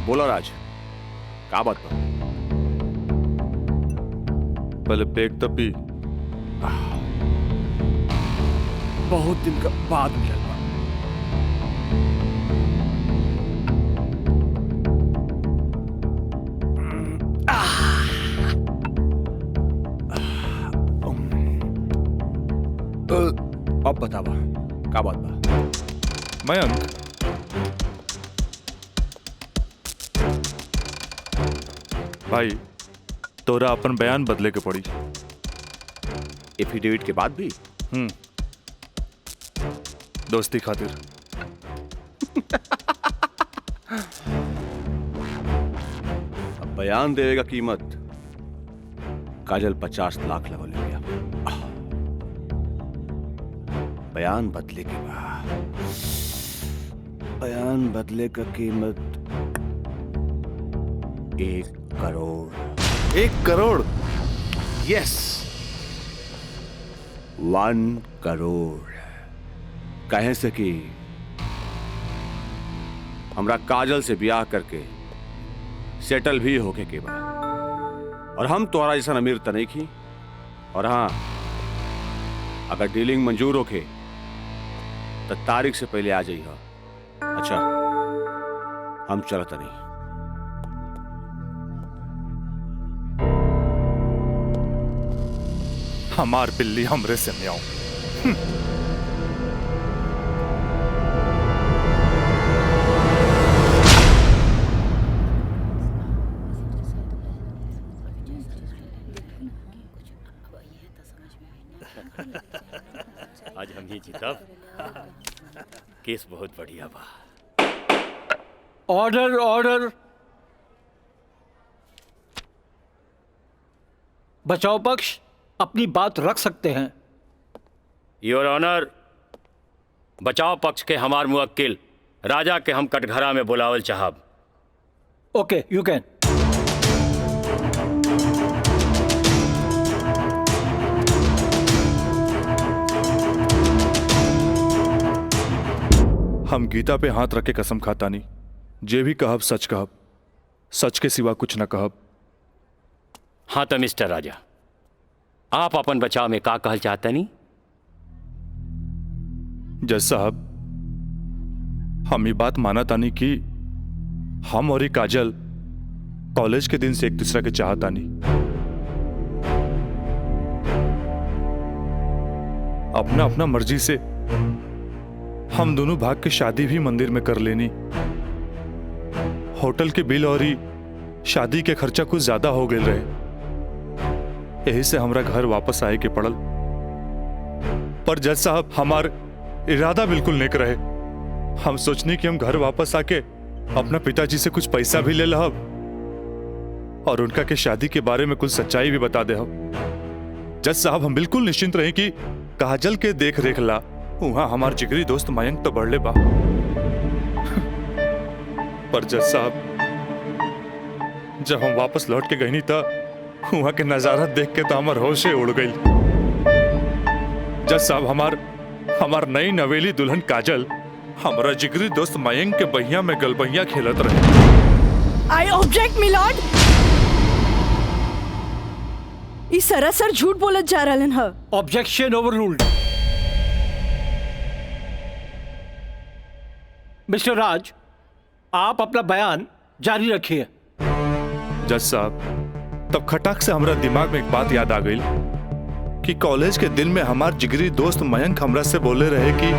बोलो राज, का बात बा? पहले पेट तो पी। बहुत दिन का बाद मिलल बा। अब बतावा का बात बा? मयंक, भाई तोरा अपन बयान बदले के पड़ी। एफिडेविट के बाद भी? दोस्ती खातिर। अब बयान देवे का कीमत काजल 50 लाख लगो ले गया। बयान बदले के बाद बयान बदले का कीमत 1 करोड़। 1 करोड़? यस, 1 करोड़। कहे से कि हमरा काजल से ब्याह करके सेटल भी होके के बाद, और हम तोहरा जैसा अमीर त नहीं की। और हाँ, अगर डीलिंग मंजूर होके तो तारीख से पहले आ जाइए। अच्छा, हम चलत नहीं। हमार बिल्ली हमरे से म्याऊं। आज हम ही जीतब। केस बहुत बढ़िया बा। Order order. बचाव पक्ष अपनी बात रख सकते हैं। योर ऑनर, बचाव पक्ष के हमार मुवक्किल राजा के हम कटघरा में बुलावल चाहब। ओके, यू कैन। हम गीता पे हाथ रख के कसम खाता नहीं, जे भी कहब सच कहब, सच के सिवा कुछ न कहब। हाँ तो मिस्टर राजा, आप अपन बचाव में का कहल चाहते नहीं? जज साहब, हम ये बात माना तानी कि हम और ये काजल कॉलेज के दिन से एक दूसरा के चाहता नहीं। अपना अपना मर्जी से हम दोनों भाग के शादी भी मंदिर में कर लेनी। होटल के बिल और ही शादी के खर्चा कुछ ज्यादा हो गए रहे, यही से हमरा घर वापस आए के पड़ल। पर जज साहब, हमार इरादा बिल्कुल नेक रहे। हम सोचनी कि हम घर वापस आके अपना पिताजी से कुछ पैसा भी ले लहब और उनका के शादी के बारे में कुछ सच्चाई भी बता दे। जज साहब, हम बिल्कुल निश्चिंत रहे कि काजल के देख रेख ला वहां हमार जिगरी दोस्त मयंक तो बढ़ले बा। पर जज साहब, जब हम वापस लौट के गई था वहां के नजारा देख के तो हमार होशे उड़ गई। जज साहब, हमार नई नवेली दुल्हन काजल हमारा जिगरी दोस्त मयंक के बहिया में गलबहिया खेलत रहे। I object milord. ई सरासर झूठ बोलत जा रहलन ह। Objection overruled. मिस्टर राज, आप अपना बयान जारी रखिए। जज साहब, तब खटाक से हमरा दिमाग में एक बात याद आ गई कि कॉलेज के दिन में हमार जिगरी दोस्त मयंक हमरा से बोले रहे कि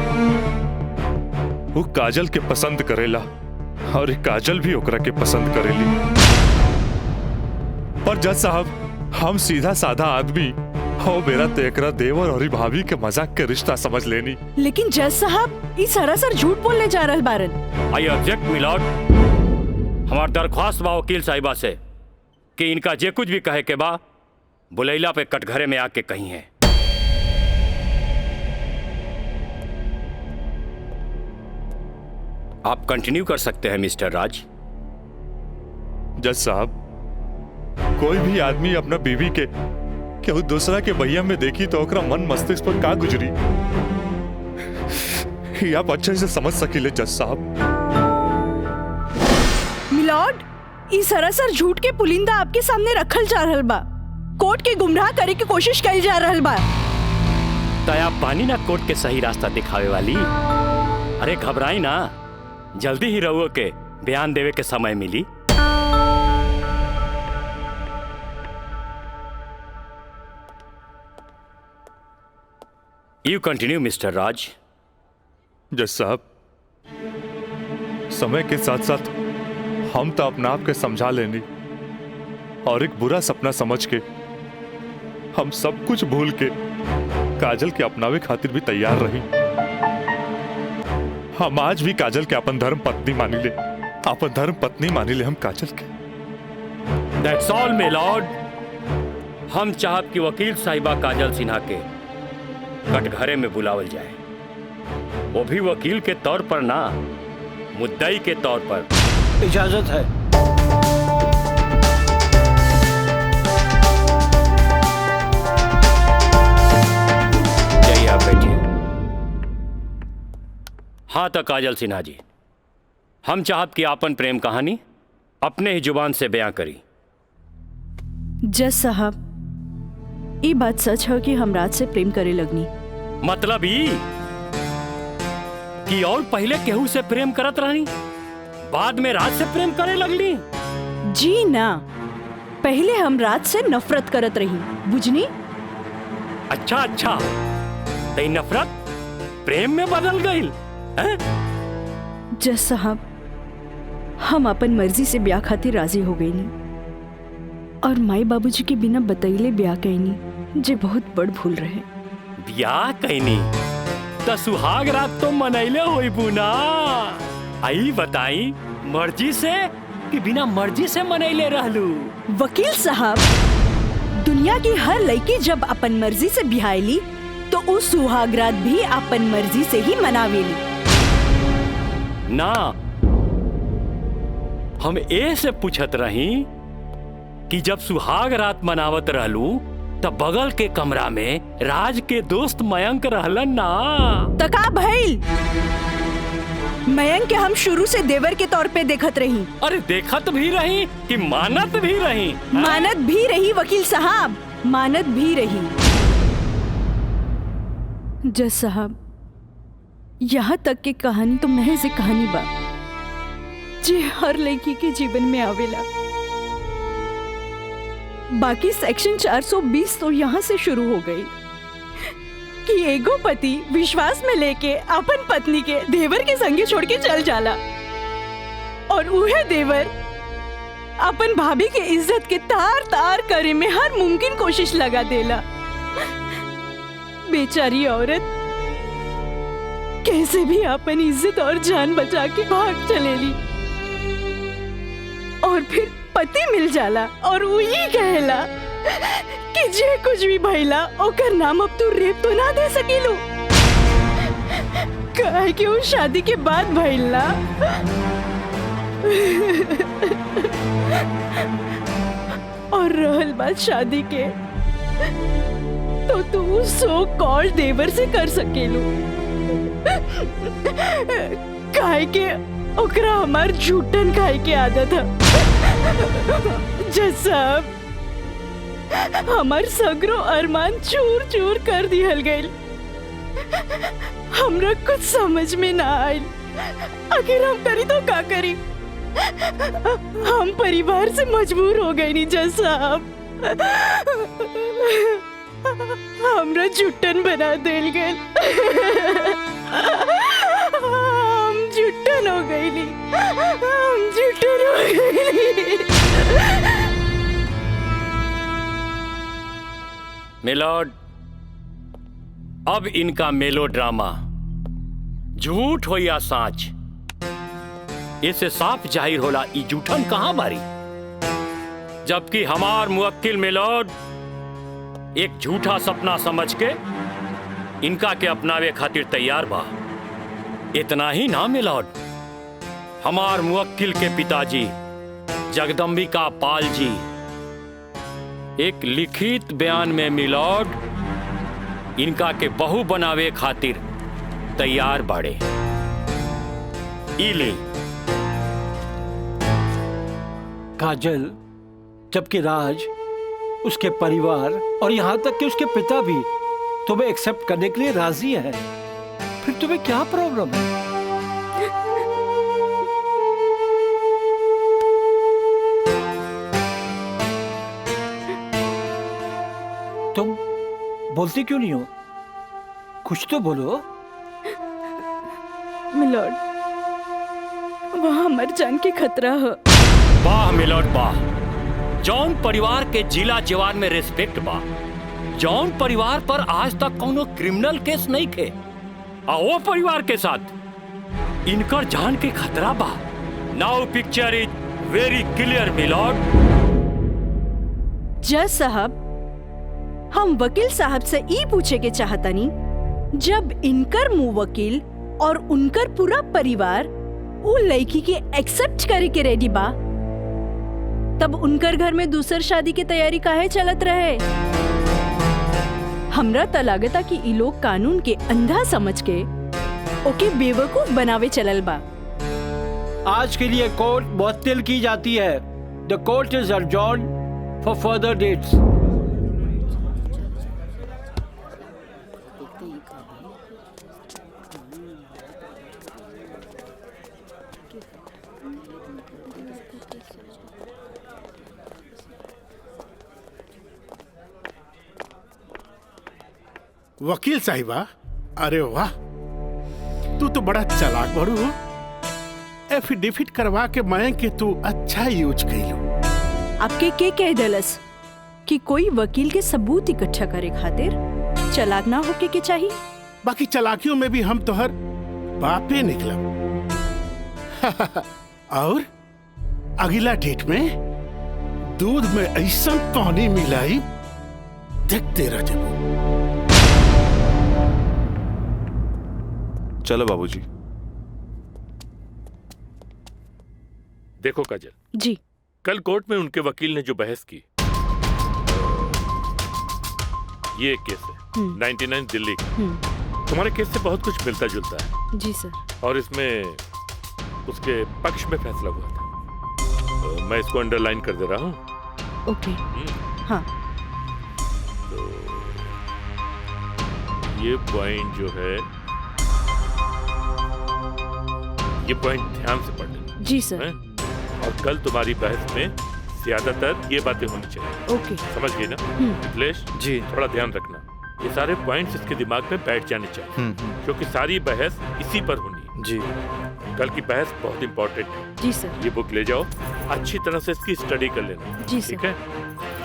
वो काजल के पसंद करेला। और एक काजल भी ओकरा के पसंद करेली। पर जज साहब, हम सीधा साधा आदमी हो, मेरा तेकरा देवर और भाभी के मजाक के रिश्ता समझ लेनी। लेकिन जज साहब ई सरासर झूठ बोलने जा रहल बारन। I object milord. हमार दरख्वास्त बा वकील साहिबा से कि इनका जे कुछ भी कहे के बा बुलैला पे कटघरे में आके कही है। आप कंटिन्यू कर सकते हैं मिस्टर राज। जज साहब, कोई भी आदमी अपना बीवी के केहू दूसरा के भैया में देखी तो ओकरा मन मस्तिष्क पर का गुजरी, ये आप अच्छे से समझ सकीले जज साहब। मिलॉर्ड, ई सरासर झूठ के पुलिंदा आपके सामने रखल जा रहल बा। कोर्ट के गुमराह करे की कोशिश कइल जा रहल बा। तया पानी ना कोर्ट के सही रास्ता दिखावे वाली। अरे घबराई ना, जल्दी ही रहुओ के बयान देवे के समय मिली। यू कंटिन्यू मिस्टर राज। जज साहब, समय के साथ साथ हम तो अपना आप के समझा लेनी और एक बुरा सपना समझ के हम सब कुछ भूल के काजल के अपनावे खातिर भी तैयार रही। हम आज भी काजल के अपन धर्म पत्नी मानी ले, अपन धर्म पत्नी मानी ले हम काजल के। That's all my Lord. हम चाहत कि वकील साहिबा काजल सिन्हा के कटघरे में बुलावल जाए, वो भी वकील के तौर पर ना, मुद्दई के तौर पर। इजाजत है। जाइए आप बैठिए। हाँ तो काजल सिन्हा जी, हम चाहत कि आपन प्रेम कहानी अपने ही जुबान से बयां करी। जज साहब, ये बात सच है कि हम राज से प्रेम करे लगनी। मतलब ई कि और पहले केहू से प्रेम करत रहनी, बाद में राज से प्रेम करे लगली? जी ना, पहले हम राज से नफरत करत रही, बुझनी? अच्छा अच्छा, तो नफरत प्रेम में बदल गई? जज साहब, हम अपन मर्जी से ब्याह खातिर राजी हो गई नी और माई बाबूजी के बिना बतैले ब्याह कैनी, जे बहुत बड़ भूल रहे। ब्याह कैनी तो सुहाग रात तो मनैले होई बुना। आई बताई, मर्जी से कि बिना मर्जी से मनैले रहलू? वकील साहब, दुनिया की हर लड़की जब अपन मर्जी से बिहाईली तो उस सुहाग रात भी अपन मर्जी से ही मनावेली ना। हम ए से पूछत रही कि जब सुहाग रात मनावत रहलू तब बगल के कमरा में राज के दोस्त मयंक रहलन ना। तका भइल, मयंक के हम शुरू से देवर के तौर पे देखत रही। अरे देखत भी रही कि मानत भी रही? मानत भी रही वकील साहब, मानत भी रही। जज साहब, यहाँ तक की कहानी तो महज एक कहानी बा जे हर लड़की के जीवन में आवेला। बाकी सेक्शन 420 तो यहाँ से शुरू हो गई कि एगो पति विश्वास में लेके अपन पत्नी के देवर के संगे छोड़ के चल जाला और उहे देवर अपन भाभी के इज्जत के तार तार करे में हर मुमकिन कोशिश लगा देला। बेचारी औरत कैसे भी अपन इज्जत और जान बचा के भाग चलेली और फिर पति मिल जाला और वही कहला कि जे कुछ भी भइला ओकर नाम अब तू रेप तो ना दे सकेलू, काहे कि वो शादी के बाद भइला। और रहल बात शादी के, तो तू सो कॉल देवर से कर सकेलू, काहे के ओकरा हमार झूठन खाए के आदत है। जज साहब, हमार सगरो अरमान चूर चूर कर दिहल गइल। हमरा कुछ समझ में ना आइल, आखिर हम करी तो का करी? हम परिवार से मजबूर हो गए नी जज साहब, हमरा झूठन बना दिल गइल। हम झूठन झूठन हो गई, हम झूठन हो गई। मिलॉर्ड, अब इनका मेलो ड्रामा झूठ हो या साच, इसे साफ जाहिर होला ई झूठन कहां बारी। जबकि हमार मुवक्किल मिलॉर्ड एक झूठा सपना समझ के इनका के अपनावे खातिर तैयार बा। इतना ही ना मिलॉर्ड, हमार मुवक्किल के पिताजी जगदम्बिका पाल जी एक लिखित बयान में मिलॉर्ड इनका के बहू बनावे खातिर तैयार बाड़े। इली काजल, जबकि राज, उसके परिवार और यहाँ तक कि उसके पिता भी तुम्हें एक्सेप्ट करने के लिए राजी है, फिर तुम्हें क्या प्रॉब्लम है? तुम बोलती क्यों नहीं हो? कुछ तो बोलो। मिलॉर्ड, वहाँ मर जान के खतरा है। वाह मिलॉर्ड वाह, जौन परिवार के जिला जवान में रिस्पेक्ट बा, जौन परिवार पर आज तक कोनो क्रिमिनल केस नहीं थे, आ वो परिवार के साथ इनकर जान के खतरा बा। Now picture is very clear milord. जज साहब, हम वकील साहब से ई पूछे के चाहतनी, जब इनकर मुवक्किल और उनकर पूरा परिवार वो लड़की के एक्सेप्ट करे के रेडी बा, तब उनकर घर में दूसर शादी की तैयारी काहे चलत रहे? हमरा त लागता कि ई लोग कानून के अंधा समझ के ओके बेवकूफ बनावे चलल बा। आज के लिए कोर्ट मुअत्तल की जाती है। The court is adjourned for further dates. वकील साहिबा, अरे वाह, तू तो बड़ा चालाक बड़ू। एफिडेविट करवा के मैं के तू अच्छा यूज कैलू। आपके के कह दलस कि कोई वकील के सबूत इकट्ठा करे खातिर चालाक ना होके के चाहिए? बाकी चालाकियों में भी हम तोहर बापे निकला। और अगला डेट में दूध में ऐसा पानी मिलाई, देखते रह जाबो। चलो बाबूजी। देखो काजल जी, कल कोर्ट में उनके वकील ने जो बहस की, ये एक केस है 99 दिल्ली का। तुम्हारे केस से बहुत कुछ मिलता जुलता है। जी सर। और इसमें उसके पक्ष में फैसला हुआ था। मैं इसको अंडरलाइन कर दे रहा हूँ। ओके। हाँ। तो ये पॉइंट जो है, ये पॉइंट ध्यान से पढ़ लेना। जी सर। और कल तुम्हारी बहस में ज्यादातर ये बातें होनी चाहिए। ओके। समझ गई ना मिथिलेश? जी। थोड़ा ध्यान रखना, ये सारे पॉइंट्स इसके दिमाग में बैठ जाने चाहिए, क्योंकि सारी बहस इसी पर होनी है। जी। कल की बहस बहुत इंपॉर्टेंट है। जी सर। ये बुक ले जाओ, अच्छी तरह से इसकी स्टडी कर लेना। जी सर। ठीक है,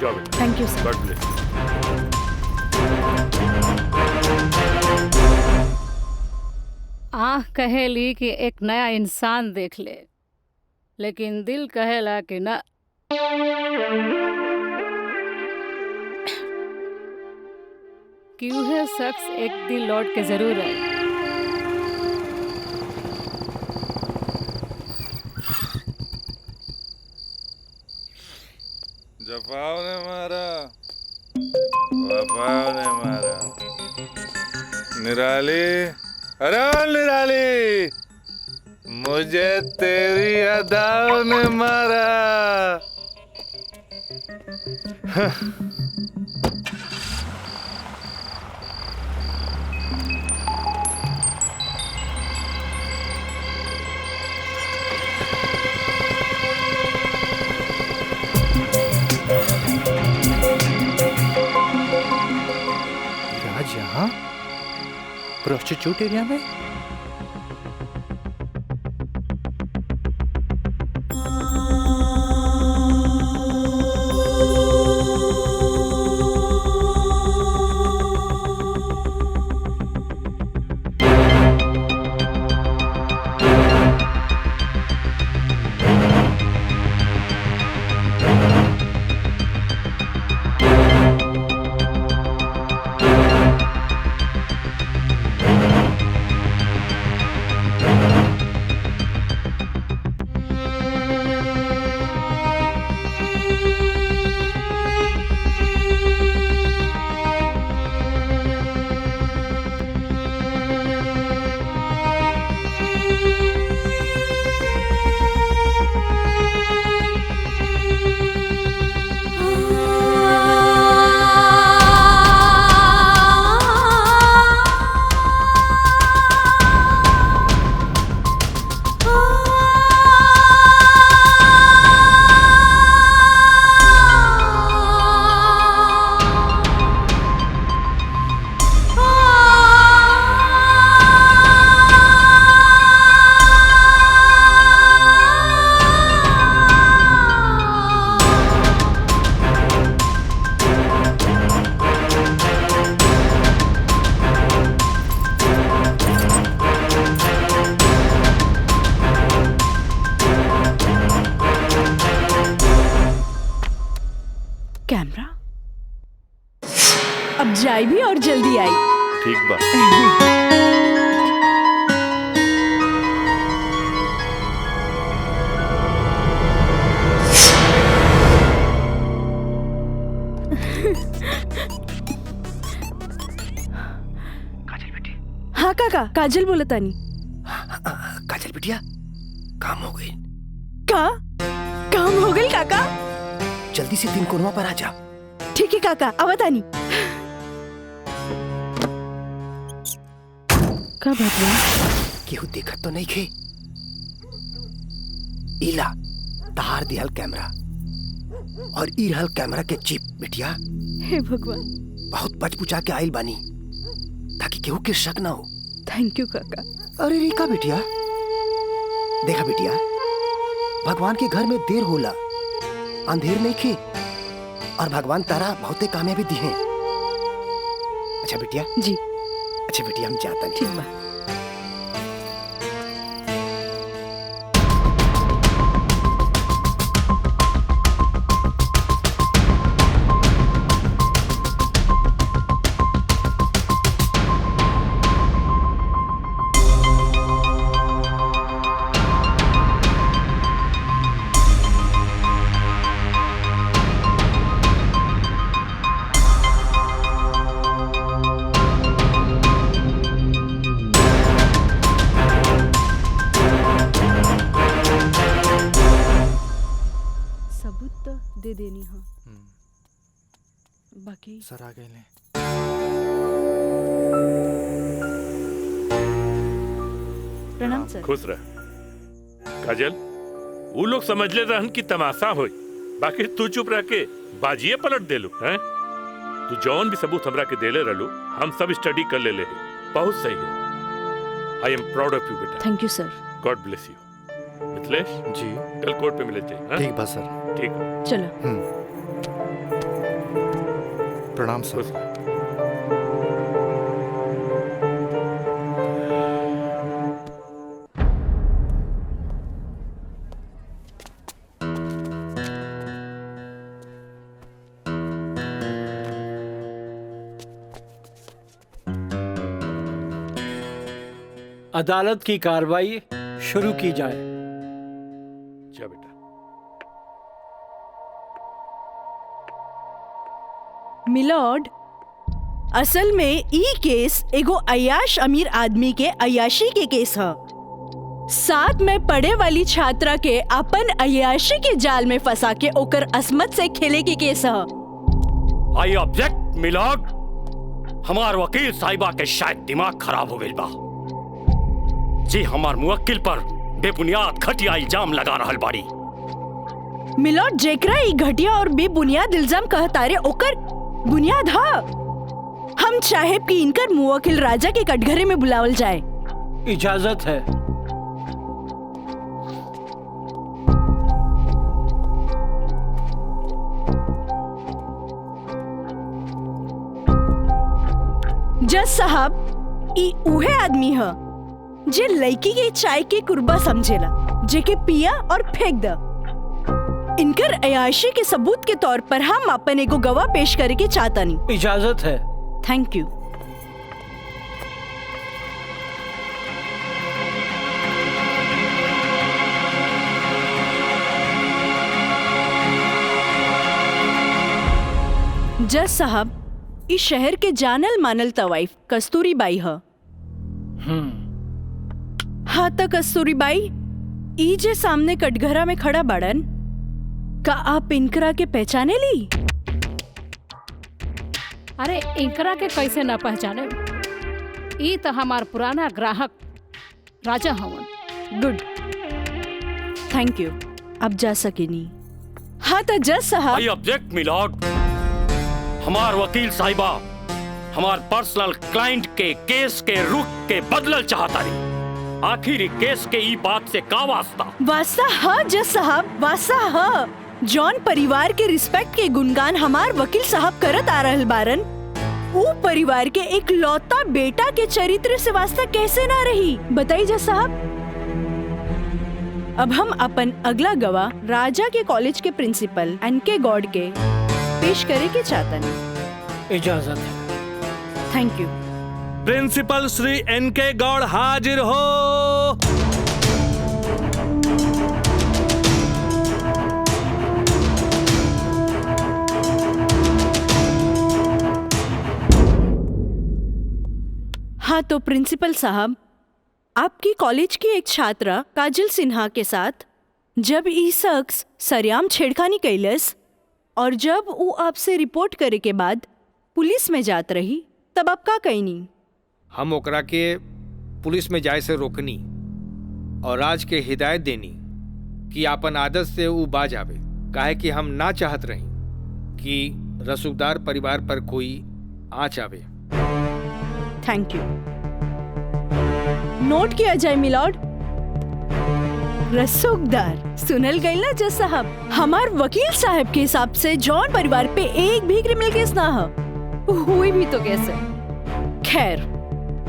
जाओ बेटा। Thank you sir. God bless. आँख कहेली कि एक नया इंसान देख ले, लेकिन दिल कहेला कि न। कि वह शख्स एक दिन लौट के जरूर आए। जफाव ने मारा, वफाव ने मारा। निराली, अरे निराली, मुझे तेरी अदाओं ने मारा। राज यहाँ प्रोस्टिट्यूट एरिया में? कैमरा अब जाए भी और जल्दी आई। ठीक बा। हाँ काका, काजल बोलतानी। काजल बिटिया काम हो गई। काम हो गई काका। जल्दी से 3 कोनवा पर आ जा। ठीक है काका, आवतानी। का भगवान केहू देखत तो नहीं खे। इला तार दिहल कैमरा और ई रहल कैमरा के चिप बिटिया। हे भगवान, बहुत बचबुचा के आइल बानी ताकि केहू के शक ना हो। थैंक यू काका। अरे रिका बिटिया, देखा बिटिया, भगवान के घर में देर होला, अंधेर नहीं खे, और भगवान तारा बहुते कामयाबी दी है। अच्छा बिटिया जी। अच्छा बिटिया, हम जाता नहीं। ठीक बा। दे देनी। हाँ बाकी सर आ गए। प्रणाम सर। खुश रह काजल। वो लोग समझ ले रहन कि तमाशा होई, बाकी तू चुप रह के बाजिए पलट देलू हैं। तू जौन भी सबूत हमरा के देले रहलू, हम सब स्टडी कर ले बहुत सही है। I am proud of you बेटा। Thank you sir. God bless you. Mithilesh ji, कल कोर्ट पे मिले चाहिए। ठीक बा सर। ठीक। चलो। प्रणाम सर। अदालत की कार्रवाई शुरू की जाए। जा बेटा। मिलॉर्ड, असल में ई केस एगो अय्याश अमीर आदमी के अय्याशी के केस है। साथ में पढ़े वाली छात्रा के अपन अय्याशी के जाल में फंसा के ओकर असमत से खेले के केस है। I object milord. हमार वकील साहिबा के शायद दिमाग खराब हो गई बा जी। हमार मुवक्किल पर बेबुनियाद घटिया इल्जाम लगा रहल बाड़ी। मिलॉर्ड, जेकरा ई घटिया और बेबुनियाद इल्जाम कहतारे ओकर बुनियाद हा। हम चाहे कि इनकर मुवक्किल राजा के कटघरे में बुलावल जाए। इजाजत है। जज साहब, ई उहे आदमी है जे लड़की के चाय के कुर्बा समझेला, जेके पिया और फेंक द। इनकर अयाशी के सबूत के तौर पर हम अपन एगो गवाह पेश करे के चाहतानी। इजाजत है। Thank you. जज साहब, इस शहर के जानल मानल तवाइफ कस्तूरी बाई है। हाँ तो कस्तूरी बाई, ई जे सामने कटघरा में खड़ा बाड़न, का आप इनकरा के पहचाने ली? अरे इनकरा के कैसे ना पहचाने? ई तो हमार पुराना ग्राहक राजा हवन। Good, thank you. अब जा सकेनी। हाँ तो जज साहब। I object milord. हमार वकील साहिबा हमार पर्सनल क्लाइंट के केस के रुख के बदलल चाहता रही। आखिर केस के ई बात से का वास्ता? वास्ता हाँ जज साहब, वास्ता हाँ। जॉन परिवार के रिस्पेक्ट के गुणगान हमार वकील साहब करत आ रहल बारन, वो परिवार के एक लौता बेटा के चरित्र से वास्ता कैसे ना रही? बताइए जज साहब। अब हम अपन अगला गवाह राजा के कॉलेज के प्रिंसिपल एनके गॉड के पेश करे के चाहता नहीं। इजाजत है। Thank you. प्रिंसिपल श्री एनके गौड़ हाजिर हो। हाँ तो प्रिंसिपल साहब, आपकी कॉलेज की एक छात्रा काजल सिन्हा के साथ जब ई शख्स सरेआम छेड़खानी कैलस और जब वो आपसे रिपोर्ट करे के बाद पुलिस में जात रही तब आप का कहनी? हम ओकरा के पुलिस में जाए से रोकनी और राज के हिदायत देनी कि आपन आदत से वो बाज आवे, काहे कि हम ना चाहत रही कि रसूखदार परिवार पर कोई आँच आवे। Thank you. नोट किया जाए मिलॉर्ड। रसूखदार सुनल गई ना जज साहब, हमार वकील साहब के हिसाब से जॉन परिवार पे एक भी क्रिमिनल केस ना हुई भी तो कैसे। खैर,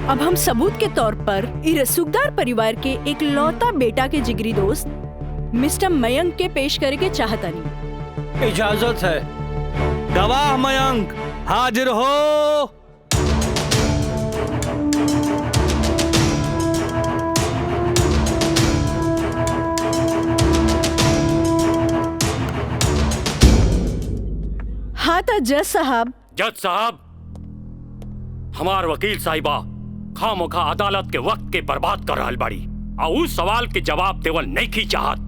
अब हम सबूत के तौर पर रसूखदार परिवार के एक लौता बेटा के जिगरी दोस्त मिस्टर मयंक के पेश करे के चाहता नहीं। इजाजत है। गवाह मयंक हाजिर हो। हाँ तो जज साहब। जज साहब, हमार वकील साहिबा खामोखा अदालत के वक्त के बर्बाद कर रहल बाड़ी और उस सवाल के जवाब देवल नहीं की चाहत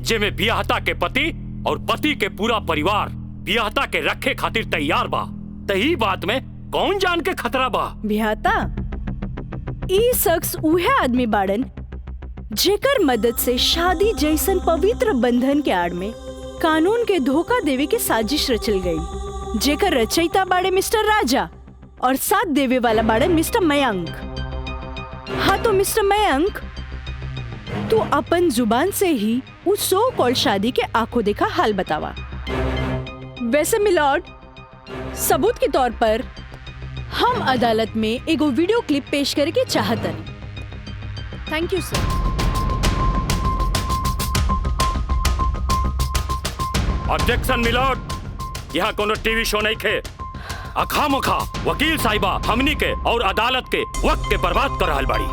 जेमे बियाहता के पति और पति के पूरा परिवार बियाहता के रखे खातिर तैयार बा। तही बात में कौन जान के खतरा बा? बियाहता ई शख्स उहे आदमी बाड़न जेकर मदद से शादी जैसन पवित्र बंधन के आड़ में कानून के धोखा देवे के साजिश रचल गई, जेकर रचयिता बाड़े मिस्टर राजा और साथ देवे वाला बाड़े मिस्टर मयंक। हाँ तो मिस्टर मयंक, तू अपन जुबान से ही उस सो कॉल शादी के आंखों देखा हाल बतावा। वैसे मिलॉर्ड, सबूत के तौर पर हम अदालत में एगो वीडियो क्लिप पेश करे के चाहतन। Thank you sir. Objection milord, यहाँ कोनो टीवी शो नहीं खे। अखामोखा वकील साहिबा हमनी के और अदालत के वक्त के बर्बाद कर रहल बाड़ी।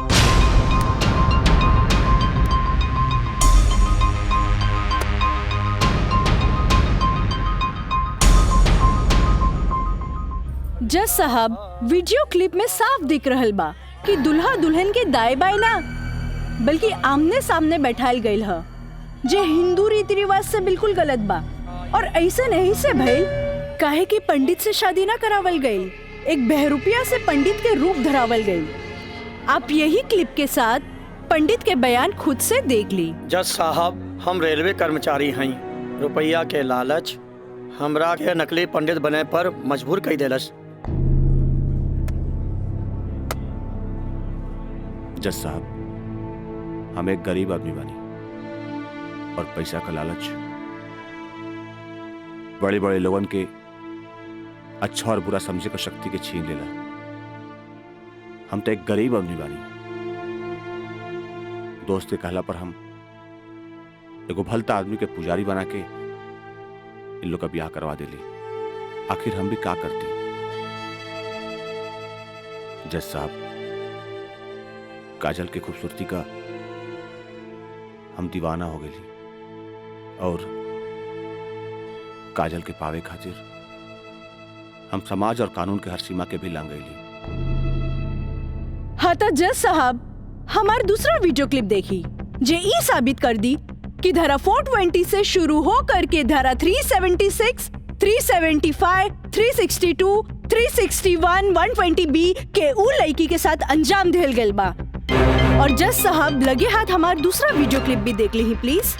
जज साहब, वीडियो क्लिप में साफ दिख रहल बा कि दुल्हा दुल्हन के दाएं बाएं ना बल्कि आमने सामने बैठाल गईल ह, जे हिंदू रीति रिवाज से बिल्कुल गलत बा। और ऐसे नहीं से भइल काहे कि पंडित से शादी ना करावल गई, एक बहरूपिया से पंडित के रूप धरावल गई। आप यही क्लिप के साथ पंडित के बयान खुद से देख ली। जज साहब, हम रेलवे कर्मचारी हैं। रुपया के लालच हमरा के नकली पंडित बने पर मजबूर कर देलस। जज साहब, हम एक गरीब आदमी बानी और पैसा का लालच बड़े बड़े लोगन के अच्छा और बुरा समझे का शक्ति के छीन लेला। हम तो एक गरीब आदमी बानी। दोस्त के कहला पर हम एगो भलता आदमी के पुजारी बना के इन लोग का ब्याह करवा देली। आखिर हम भी क्या करती? जज साहब, काजल की खूबसूरती का हम दीवाना हो गई और काजल के पावे खातिर हम समाज और कानून के हर सीमा के भी लांग गईली। हाँ तो जज साहब, हमार दूसरा वीडियो क्लिप देखी जे ई साबित कर दी कि धारा 420 से शुरू हो करके धारा 376, 375, 362, 361, 120B के उ लड़की के साथ अंजाम दिल गइल बा। और जज साहब, लगे हाथ हमार दूसरा वीडियो क्लिप भी देख ली प्लीज।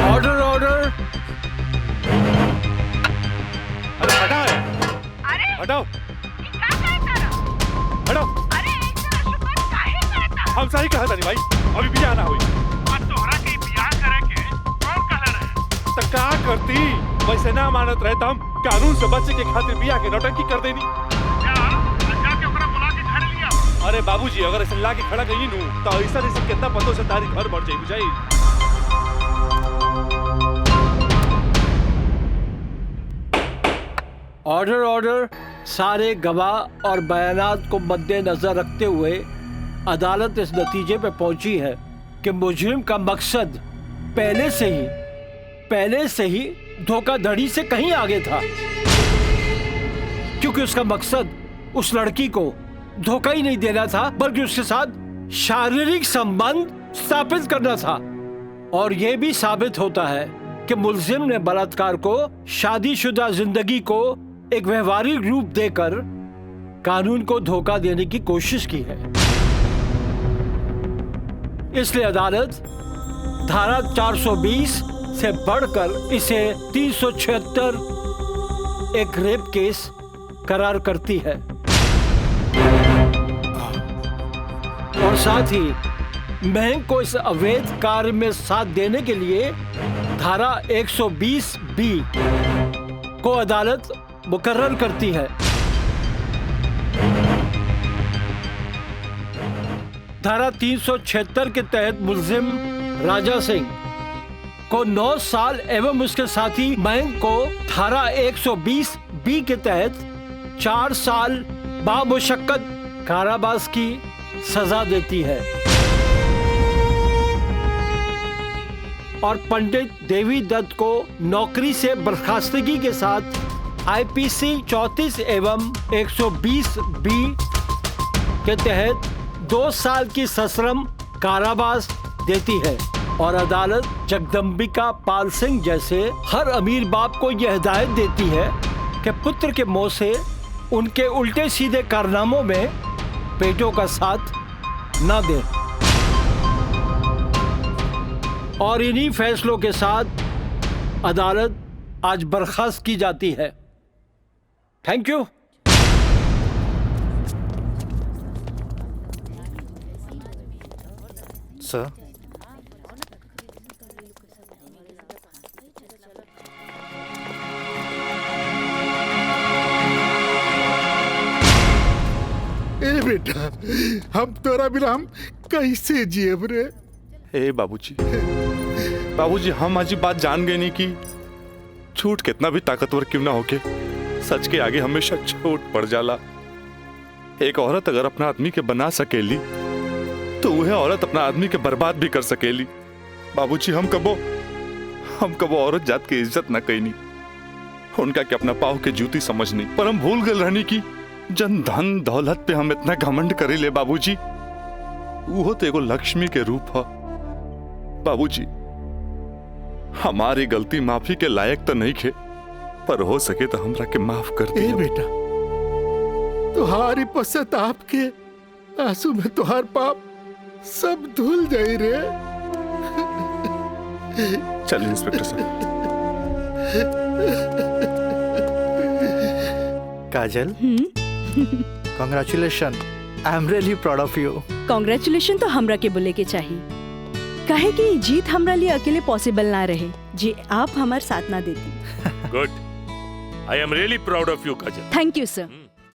Order order. अरे हटाओ, हटाओ, हटाओ। हम सही कहा था नहीं भाई, अभी भी आना हुई। तोहरा के बियाह करे के कौन कहले रहे? तो का करती? वैसे ना मानत रहे तो हम कानून से बचे के खातिर बियाह के नौटंकी कर देनी। अरे बाबूजी अगर ऐसा ला के खड़ा कहीं नू तो ऐसा नहीं कितना पतों से तारी घर बढ़ जाए बुझाई। Order order. सारे गवाह और बयानात को मद्देनजर रखते हुए अदालत इस नतीजे पे पहुंची है कि मुजरिम का मकसद पहले से ही धोखाधड़ी से कहीं आगे था, क्योंकि उसका मकसद उस लड़की को धोखा ही नहीं देना था बल्कि उसके साथ शारीरिक संबंध स्थापित करना था। और यह भी साबित होता है कि मुलजिम ने बलात्कार को शादीशुदा जिंदगी को एक व्यवहारिक रूप देकर कानून को धोखा देने की कोशिश की है। इसलिए अदालत धारा 420 से बढ़कर इसे 376 एक रेप केस करार करती है और साथ ही महंग को इस अवैध कार्य में साथ देने के लिए धारा 120B को अदालत मुकर्रर करती है। धारा 376 के तहत मुलजिम राजा सिंह को 9 साल एवं उसके साथी मयंक को धारा 120B के तहत 4 साल बामुशक्कत कारावास की सजा देती है और पंडित देवी दत्त को नौकरी से बर्खास्तगी के साथ IPC 34 एवं 120B के तहत 2 साल की सश्रम कारावास देती है और अदालत जगदम्बिका पाल सिंह जैसे हर अमीर बाप को यह हिदायत देती है कि पुत्र के मुंह से उनके उल्टे सीधे कारनामों में बेटों का साथ न दे। और इन्हीं फैसलों के साथ अदालत आज बर्खास्त की जाती है। Thank you. सर, ए बेटा, हम तोरा बिना हम कैसे जियब रे? ए बाबूजी हम आज बात जान गए नहीं कि झूठ कितना भी ताकतवर क्यों ना होके सच के आगे हमेशा छोट पड़ जाला। एक औरत अगर अपना आदमी के बना सकेली तो वह औरत अपना आदमी के बर्बाद भी कर सकेली। बाबूजी हम कबो औरत जात की इज्जत न कईनी, उनका के अपना पाव के जूती समझनी, पर हम भूल गए रहनी की जन धन दौलत पे हम इतना घमंड करे ले। बाबूजी वो तो एगो लक्ष्मी के रूप है। बाबूजी हमारी गलती माफी के लायक तो नहीं खे, पर हो सके तो हमरा के माफ कर दे। बेटा, तुहारी पश्चाताप के आंसू में तुहार पाप सब धुल जाई रे। चलिए इंस्पेक्टर साहब। Kajal, congratulation, I am really proud of you. Congratulation तो हमरा के बोले के चाहिए, कहे कि जीत हमरा लिए अकेले पॉसिबल ना रहे जी आप हमार साथ ना देती। Good, I am really proud of you Kajal. Thank you sir.